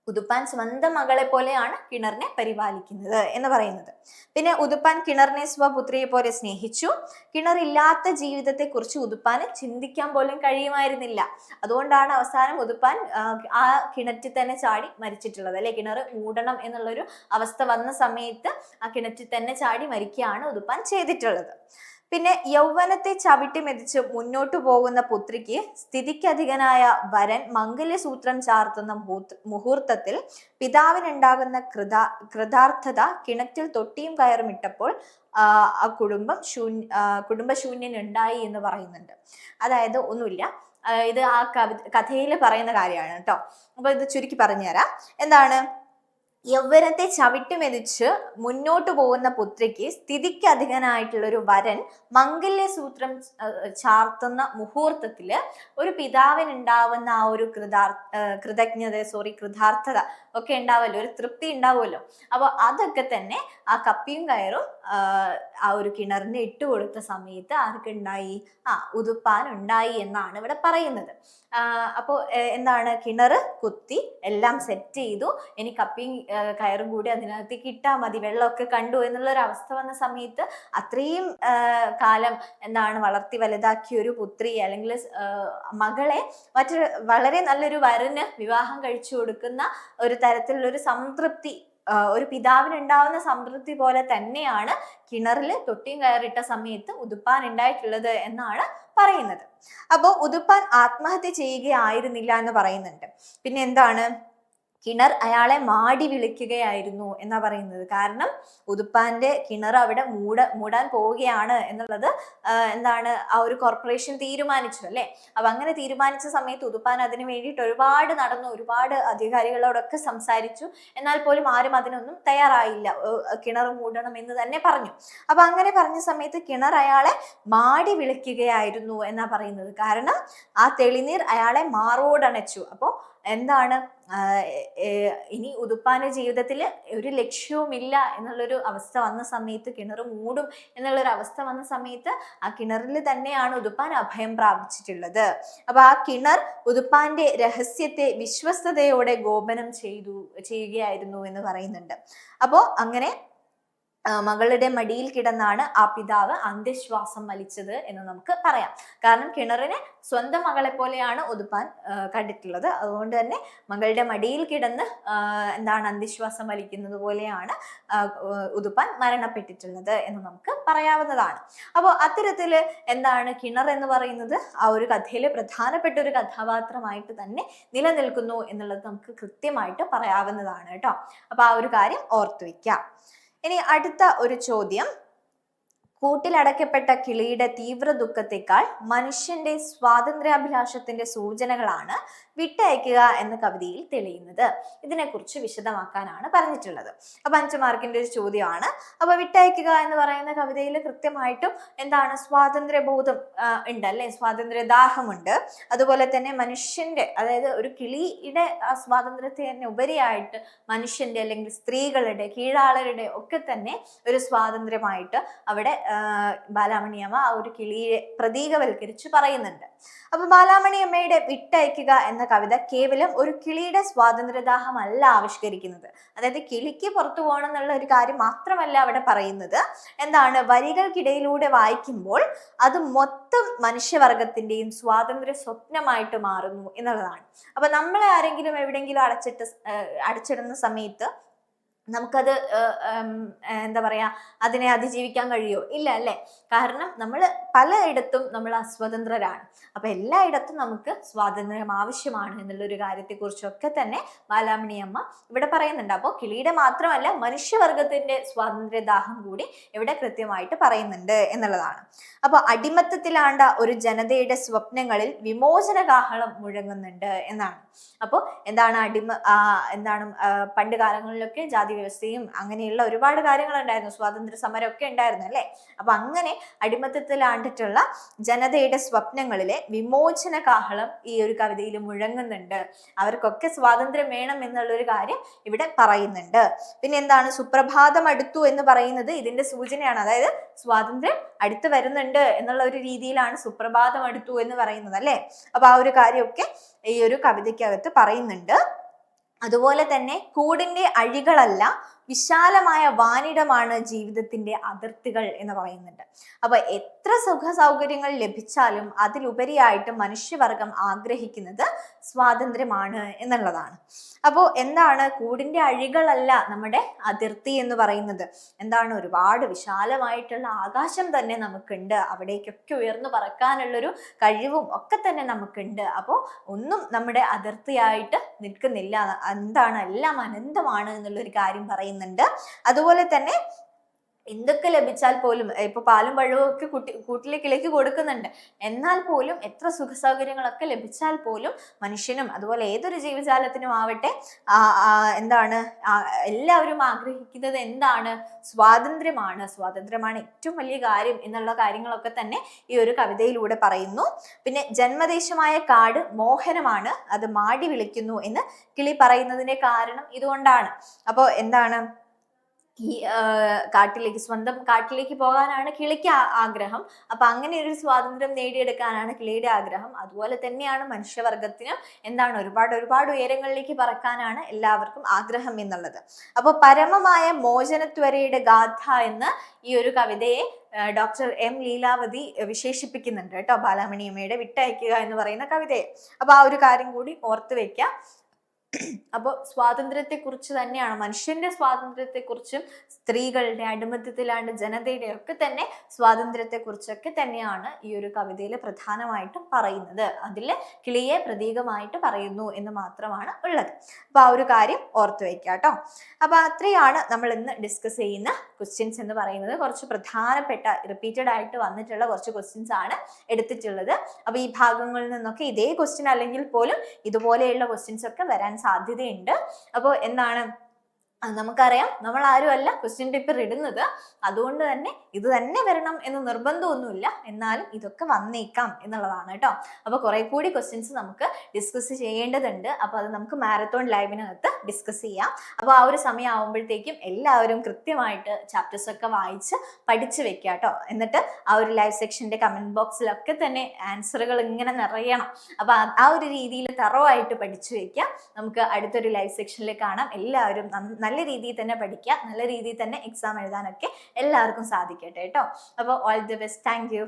A: ഉതുപ്പാൻ സ്വന്തം മകളെ പോലെയാണ് കിണറിനെ പരിപാലിക്കുന്നത് എന്ന് പറയുന്നത്. പിന്നെ ഉതുപ്പാൻ കിണറിനെ സ്വപുത്രിയെ പോലെ സ്നേഹിച്ചു. കിണറില്ലാത്ത ജീവിതത്തെ കുറിച്ച് ഉതുപ്പാന് ചിന്തിക്കാൻ പോലും കഴിയുമായിരുന്നില്ല. അതുകൊണ്ടാണ് അവസാനം ഉതുപ്പാൻ ആ കിണറ്റിൽ തന്നെ ചാടി മരിച്ചിട്ടുള്ളത് അല്ലെ. കിണർ മൂടണം എന്നുള്ളൊരു അവസ്ഥ വന്ന സമയത്ത് ആ കിണറ്റിൽ തന്നെ ചാടി മരിക്കുകയാണ് ഉതുപ്പാൻ ചെയ്തിട്ടുള്ളത്. പിന്നെ യൗവനത്തെ ചവിട്ടി മെതിച്ച് മുന്നോട്ടു പോകുന്ന പുത്രിക്ക് സ്ഥിതിക്കധികനായ വരൻ മംഗല്യസൂത്രം ചാർത്തുന്ന മുഹൂർത്തത്തിൽ പിതാവിനുണ്ടാകുന്ന കൃതാർത്ഥത കിണറ്റിൽ തൊട്ടിയും കയറും ഇട്ടപ്പോൾ ആ കുടുംബശൂന്യൻ ഉണ്ടായി എന്ന് പറയുന്നുണ്ട്. അതായത് ഒന്നുമില്ല, ഇത് ആ കഥയിൽ പറയുന്ന കാര്യമാണ് കേട്ടോ. അപ്പൊ ഇത് ചുരുക്കി പറഞ്ഞുതരാം. എന്താണ്? യൗവനത്തെ ചവിട്ടുമെതിച്ച് മുന്നോട്ട് പോകുന്ന പുത്രിക്ക് സ്ഥിതിക്ക് അധികനായിട്ടുള്ള ഒരു വരൻ മംഗല്യസൂത്രം ചാർത്തുന്ന മുഹൂർത്തത്തില് ഒരു പിതാവിനുണ്ടാവുന്ന ആ ഒരു കൃതാർത്ഥത ഒക്കെ ഉണ്ടാവല്ലോ, ഒരു തൃപ്തി ഉണ്ടാവുമല്ലോ. അപ്പൊ അതൊക്കെ തന്നെ ആ കപ്പിയും കയറും ആ ഒരു കിണറിന് ഇട്ടുകൊടുത്ത സമയത്ത് ആർക്കുണ്ടായി? ഉതുപ്പാൻ ഉണ്ടായി എന്നാണ് ഇവിടെ പറയുന്നത്. അപ്പോ എന്താണ്? കിണർ കുത്തി എല്ലാം സെറ്റ് ചെയ്തു, ഇനി കപ്പിയും കയറും കൂടി അതിനകത്തേക്ക് ഇട്ടാൽ മതി, വെള്ളമൊക്കെ കണ്ടു എന്നുള്ള ഒരു അവസ്ഥ വന്ന സമയത്ത് അത്രയും കാലം എന്താണ് വളർത്തി വലുതാക്കിയ ഒരു പുത്രി അല്ലെങ്കിൽ മകളെ മറ്റൊരു വളരെ നല്ലൊരു വരന് വിവാഹം കഴിച്ചു കൊടുക്കുന്ന ഒരു തരത്തിലുള്ള ഒരു സംതൃപ്തി, ഒരു പിതാവിനുണ്ടാവുന്ന സംതൃപ്തി പോലെ തന്നെയാണ് കിണറിൽ തൊട്ടിയും കയറിട്ട സമയത്ത് ഉതുപ്പാൻ ഉണ്ടായിട്ടുള്ളത് എന്നാണ് പറയുന്നത്. അപ്പോ ഉതുപ്പാൻ ആത്മഹത്യ ചെയ്യുകയായിരുന്നില്ല എന്ന് പറയുന്നുണ്ട്. പിന്നെ എന്താണ്? കിണർ അയാളെ മാടി വിളിക്കുകയായിരുന്നു എന്നാ പറയുന്നത്. കാരണം ഉതുപ്പാന്റെ കിണർ അവിടെ മൂടാൻ പോവുകയാണ് എന്നുള്ളത് എന്താണ് ആ ഒരു കോർപ്പറേഷൻ തീരുമാനിച്ചു അല്ലെ. അപ്പൊ അങ്ങനെ തീരുമാനിച്ച സമയത്ത് ഉതുപ്പാൻ അതിന് വേണ്ടിയിട്ട് ഒരുപാട് നടന്നു, ഒരുപാട് അധികാരികളോടൊക്കെ സംസാരിച്ചു. എന്നാൽ പോലും ആരും അതിനൊന്നും തയ്യാറായില്ല, കിണർ മൂടണം എന്ന് തന്നെ പറഞ്ഞു. അപ്പൊ അങ്ങനെ പറഞ്ഞ സമയത്ത് കിണർ അയാളെ മാടി വിളിക്കുകയായിരുന്നു എന്നാ പറയുന്നത്. കാരണം ആ തെളിനീർ അയാളെ മാറോടണച്ചു. അപ്പോ എന്താണ്? ഇനി ഉതുപ്പാന്റെ ജീവിതത്തിൽ ഒരു ലക്ഷ്യവുമില്ല എന്നുള്ളൊരു അവസ്ഥ വന്ന സമയത്ത്, കിണർ മൂടും എന്നുള്ളൊരു അവസ്ഥ വന്ന സമയത്ത് ആ കിണറിൽ തന്നെയാണ് ഉതുപ്പാൻ അഭയം പ്രാപിച്ചിട്ടുള്ളത്. അപ്പൊ ആ കിണർ ഉതുപ്പാന്റെ രഹസ്യത്തെ വിശ്വസ്തയോടെ ഗോപനം ചെയ്യുകയായിരുന്നു എന്ന് പറയുന്നുണ്ട്. അപ്പോ അങ്ങനെ മകളുടെ മടിയിൽ കിടന്നാണ് ആ പിതാവ് അന്ത്യശ്വാസം വലിച്ചത് എന്ന് നമുക്ക് പറയാം. കാരണം കിണറിനെ സ്വന്തം മകളെ പോലെയാണ് ഉതുപ്പാൻ കണ്ടിട്ടുള്ളത്. അതുകൊണ്ട് തന്നെ മകളുടെ മടിയിൽ കിടന്ന് എന്താണ് അന്ത്യശ്വാസം വലിക്കുന്നത് പോലെയാണ് ഉതുപ്പാൻ മരണപ്പെട്ടിട്ടുള്ളത് എന്ന് നമുക്ക് പറയാവുന്നതാണ്. അപ്പോൾ അത്തരത്തില് എന്താണ് കിണർ എന്ന് പറയുന്നത് ആ ഒരു കഥയില് പ്രധാനപ്പെട്ട ഒരു കഥാപാത്രമായിട്ട് തന്നെ നിലനിൽക്കുന്നു എന്നുള്ളത് നമുക്ക് കൃത്യമായിട്ട് പറയാവുന്നതാണ് കേട്ടോ. അപ്പൊ ആ ഒരു കാര്യം ഓർത്തു വെക്കാം. ഇനി അടുത്ത ഒരു ചോദ്യം, കൂട്ടിലടക്കപ്പെട്ട കിളിയുടെ തീവ്ര ദുഃഖത്തെക്കാൾ മനുഷ്യന്റെ സ്വാതന്ത്ര്യാഭിലാഷത്തിന്റെ സൂചനകളാണ് വിട്ടയക്കുക എന്ന കവിതയിൽ തെളിയുന്നത്. ഇതിനെക്കുറിച്ച് വിശദമാക്കാനാണ് പറഞ്ഞിട്ടുള്ളത്. അപ്പൊ 5 മാർക്കിന്റെ ഒരു ചോദ്യമാണ്. അപ്പൊ വിട്ടയക്കുക എന്ന് പറയുന്ന കവിതയിൽ കൃത്യമായിട്ടും എന്താണ് സ്വാതന്ത്ര്യബോധം ഉണ്ട് അല്ലെ, സ്വാതന്ത്ര്യദാഹമുണ്ട്. അതുപോലെ തന്നെ മനുഷ്യന്റെ, അതായത് ഒരു കിളിയുടെ ആ സ്വാതന്ത്ര്യത്തെ തന്നെ ഉപരിയായിട്ട് മനുഷ്യന്റെ അല്ലെങ്കിൽ സ്ത്രീകളുടെ, കീഴാളരുടെ ഒക്കെ തന്നെ ഒരു സ്വാതന്ത്ര്യമായിട്ട് അവിടെ ബാലാമണിയമ്മ ആ ഒരു കിളിയെ പ്രതീകവൽക്കരിച്ച് പറയുന്നുണ്ട്. അപ്പൊ ബാലാമണിയമ്മയുടെ വിട്ടയക്കുക എന്ന കവിത കേവലം ഒരു കിളിയുടെ സ്വാതന്ത്ര്യദാഹമല്ല ആവിഷ്കരിക്കുന്നത്. അതായത് കിളിക്ക് പുറത്തു പോകണം എന്നുള്ള ഒരു കാര്യം മാത്രമല്ല അവിടെ പറയുന്നത്. എന്താണ്? വരികൾക്കിടയിലൂടെ വായിക്കുമ്പോൾ അത് മൊത്തം മനുഷ്യവർഗത്തിന്റെയും സ്വാതന്ത്ര്യ സ്വപ്നമായിട്ട് മാറുന്നു എന്നുള്ളതാണ്. അപ്പൊ നമ്മളെ ആരെങ്കിലും എവിടെയെങ്കിലും അടച്ചിടുന്ന സമയത്ത് നമുക്കത് എന്താ പറയാ, അതിനെ അതിജീവിക്കാൻ കഴിയോ? ഇല്ല അല്ലെ. കാരണം നമ്മൾ പലയിടത്തും നമ്മൾ അസ്വതന്ത്രരാണ്. അപ്പൊ എല്ലായിടത്തും നമുക്ക് സ്വാതന്ത്ര്യം ആവശ്യമാണ് എന്നുള്ളൊരു കാര്യത്തെക്കുറിച്ചൊക്കെ തന്നെ ബാലാമണിയമ്മ ഇവിടെ പറയുന്നുണ്ട്. അപ്പോൾ കിളിയുടെ മാത്രമല്ല മനുഷ്യവർഗത്തിന്റെ സ്വാതന്ത്ര്യദാഹം കൂടി ഇവിടെ കൃത്യമായിട്ട് പറയുന്നുണ്ട് എന്നുള്ളതാണ്. അപ്പൊ അടിമത്തത്തിലാണ്ട ഒരു ജനതയുടെ സ്വപ്നങ്ങളിൽ വിമോചന കാഹളം മുഴങ്ങുന്നുണ്ട് എന്നാണ്. അപ്പോൾ എന്താണ് എന്താണ് പണ്ട് കാലങ്ങളിലൊക്കെ ജാതി വ്യവസ്ഥയും അങ്ങനെയുള്ള ഒരുപാട് കാര്യങ്ങൾ ഉണ്ടായിരുന്നു, സ്വാതന്ത്ര്യ സമരം ഒക്കെ ഉണ്ടായിരുന്നു അല്ലെ. അപ്പൊ അങ്ങനെ അടിമത്തത്തിലാണ്ടിട്ടുള്ള ജനതയുടെ സ്വപ്നങ്ങളിലെ വിമോചന കാഹളം ഈ ഒരു കവിതയിൽ മുഴങ്ങുന്നുണ്ട്. അവർക്കൊക്കെ സ്വാതന്ത്ര്യം വേണം എന്നുള്ളൊരു കാര്യം ഇവിടെ പറയുന്നുണ്ട്. പിന്നെ എന്താണ്? സുപ്രഭാതം അടുത്തു എന്ന് പറയുന്നത് ഇതിന്റെ സൂചനയാണ്. അതായത് സ്വാതന്ത്ര്യം അടുത്ത് വരുന്നുണ്ട് എന്നുള്ള ഒരു രീതിയിലാണ് സുപ്രഭാതം അടുത്തു എന്ന് പറയുന്നത് അല്ലെ. അപ്പൊ ആ ഒരു കാര്യമൊക്കെ ഈ ഒരു കവിതയ്ക്കകത്ത് പറയുന്നുണ്ട്. അതുപോലെ തന്നെ കൂടിന്റെ അഴികളല്ല വിശാലമായ വാനിടമാണ് ജീവിതത്തിന്റെ അതിർത്തികൾ എന്ന് പറയുന്നുണ്ട്. അപ്പൊ എത്ര സുഖ സൗകര്യങ്ങൾ ലഭിച്ചാലും അതിലുപരിയായിട്ട് മനുഷ്യവർഗം ആഗ്രഹിക്കുന്നത് സ്വാതന്ത്ര്യമാണ് എന്നുള്ളതാണ്. അപ്പോൾ എന്താണ്, കൂടിന്റെ അഴികളല്ല നമ്മുടെ അതിർത്തി എന്ന് പറയുന്നത്. എന്താണ്, ഒരുപാട് വിശാലമായിട്ടുള്ള ആകാശം തന്നെ നമുക്കുണ്ട്, അവിടേക്കൊക്കെ ഉയർന്നു പറക്കാനുള്ളൊരു കഴിവും ഒക്കെ തന്നെ നമുക്കുണ്ട്. അപ്പോൾ ഒന്നും നമ്മുടെ അതിർത്തിയായിട്ട് നിൽക്കുന്നില്ല, എന്താണ്, എല്ലാം അനന്തമാണ് എന്നുള്ളൊരു കാര്യം പറയുന്നുണ്ട്. അതുപോലെ തന്നെ എന്തൊക്കെ ലഭിച്ചാൽ പോലും, ഇപ്പൊ പാലും പഴവും ഒക്കെ കൂട്ടിലേക്കിലേക്ക് കൊടുക്കുന്നുണ്ട്, എന്നാൽ പോലും എത്ര സുഖ സൗകര്യങ്ങളൊക്കെ ലഭിച്ചാൽ പോലും മനുഷ്യനും അതുപോലെ ഏതൊരു ജീവജാലത്തിനും ആവട്ടെ എന്താണ്, എല്ലാവരും ആഗ്രഹിക്കുന്നത് എന്താണ്, സ്വാതന്ത്ര്യമാണ്. സ്വാതന്ത്ര്യമാണ് ഏറ്റവും വലിയ കാര്യം എന്നുള്ള കാര്യങ്ങളൊക്കെ തന്നെ ഈ ഒരു കവിതയിലൂടെ പറയുന്നു. പിന്നെ ജന്മദേശമായ കാട് മോഹനമാണ്, അത് മാടി വിളിക്കുന്നു എന്ന് കിളി പറയുന്നതിന്റെ കാരണം ഇതുകൊണ്ടാണ്. അപ്പോൾ എന്താണ്, ഈ കാട്ടിലേക്ക്, സ്വന്തം കാട്ടിലേക്ക് പോകാനാണ് കിളിക്ക് ആഗ്രഹം. അപ്പൊ അങ്ങനെ ഒരു സ്വാതന്ത്ര്യം നേടിയെടുക്കാനാണ് കിളിയുടെ ആഗ്രഹം. അതുപോലെ തന്നെയാണ് മനുഷ്യവർഗത്തിന് എന്താണ്, ഒരുപാട് ഉയരങ്ങളിലേക്ക് പറക്കാനാണ് എല്ലാവർക്കും ആഗ്രഹം എന്നുള്ളത്. അപ്പോൾ പരമമായ മോചനത്വരയുടെ ഗാഥ എന്ന് ഈ ഒരു കവിതയെ ഡോക്ടർ എം ലീലാവതി വിശേഷിപ്പിക്കുന്നുണ്ട് കേട്ടോ, ബാലാമണിയമ്മയുടെ വിട്ടയക്കുക എന്ന് പറയുന്ന കവിതയെ. അപ്പൊ ആ ഒരു കാര്യം കൂടി ഓർത്ത് വെക്കാം. അപ്പോൾ സ്വാതന്ത്ര്യത്തെക്കുറിച്ച് തന്നെയാണ്, മനുഷ്യന്റെ സ്വാതന്ത്ര്യത്തെക്കുറിച്ചും സ്ത്രീകളുടെ അടിമത്തത്തിലാണ്ട് ജനതയുടെ ഒക്കെ തന്നെ സ്വാതന്ത്ര്യത്തെക്കുറിച്ചൊക്കെ തന്നെയാണ് ഈ ഒരു കവിതയിൽ പ്രധാനമായിട്ടും പറയുന്നത്. അതിൽ കിളിയെ പ്രതീകമായിട്ട് പറയുന്നു എന്ന് മാത്രമാണ് ഉള്ളത്. അപ്പൊ ആ ഒരു കാര്യം ഓർത്തു വെക്കാം കേട്ടോ. അപ്പൊ അത്രയാണ് നമ്മൾ ഇന്ന് ഡിസ്കസ് ചെയ്യുന്ന ക്വസ്റ്റ്യൻസ് എന്ന് പറയുന്നത്. കുറച്ച് പ്രധാനപ്പെട്ട റിപ്പീറ്റഡ് ആയിട്ട് വന്നിട്ടുള്ള കുറച്ച് ക്വസ്റ്റ്യൻസ് ആണ് എടുത്തിട്ടുള്ളത്. അപ്പൊ ഈ ഭാഗങ്ങളിൽ നിന്നൊക്കെ ഇതേ ക്വസ്റ്റ്യൻ അല്ലെങ്കിൽ പോലും ഇതുപോലെയുള്ള ക്വസ്റ്റ്യൻസ് ഒക്കെ വരാൻ സാധ്യതയുണ്ട്. അപ്പോൾ എന്താണ്, നമുക്കറിയാം നമ്മൾ ആരും അല്ല ക്വസ്റ്റ്യൻ പേപ്പർ ഇടുന്നത്, അതുകൊണ്ട് തന്നെ ഇത് തന്നെ വരണം എന്ന് നിർബന്ധമൊന്നുമില്ല, എന്നാലും ഇതൊക്കെ വന്നേക്കാം എന്നുള്ളതാണ് കേട്ടോ. അപ്പൊ കുറെ കൂടി ക്വസ്റ്റ്യൻസ് നമുക്ക് ഡിസ്കസ് ചെയ്യേണ്ടതുണ്ട്. അപ്പൊ അത് നമുക്ക് മാരത്തോൺ ലൈവിനകത്ത് ഡിസ്കസ് ചെയ്യാം. അപ്പൊ ആ ഒരു സമയം ആവുമ്പോഴത്തേക്കും എല്ലാവരും കൃത്യമായിട്ട് ചാപ്റ്റേഴ്സ് ഒക്കെ വായിച്ച് പഠിച്ചു വെക്കുക കേട്ടോ. എന്നിട്ട് ആ ഒരു ലൈവ് സെക്ഷന്റെ കമന്റ് ബോക്സിലൊക്കെ തന്നെ ആൻസറുകൾ ഇങ്ങനെ നിറയണം. അപ്പൊ ആ ഒരു രീതിയിൽ തറവായിട്ട് പഠിച്ചു വെക്കുക. നമുക്ക് അടുത്തൊരു ലൈവ് സെക്ഷനിൽ കാണാം. എല്ലാവരും നല്ല രീതിയിൽ തന്നെ പഠിക്കുക, നല്ല രീതിയിൽ തന്നെ എക്സാം എഴുതാനൊക്കെ എല്ലാവർക്കും സാധിക്കട്ടെ കേട്ടോ. അപ്പോൾ all the best. Thank you.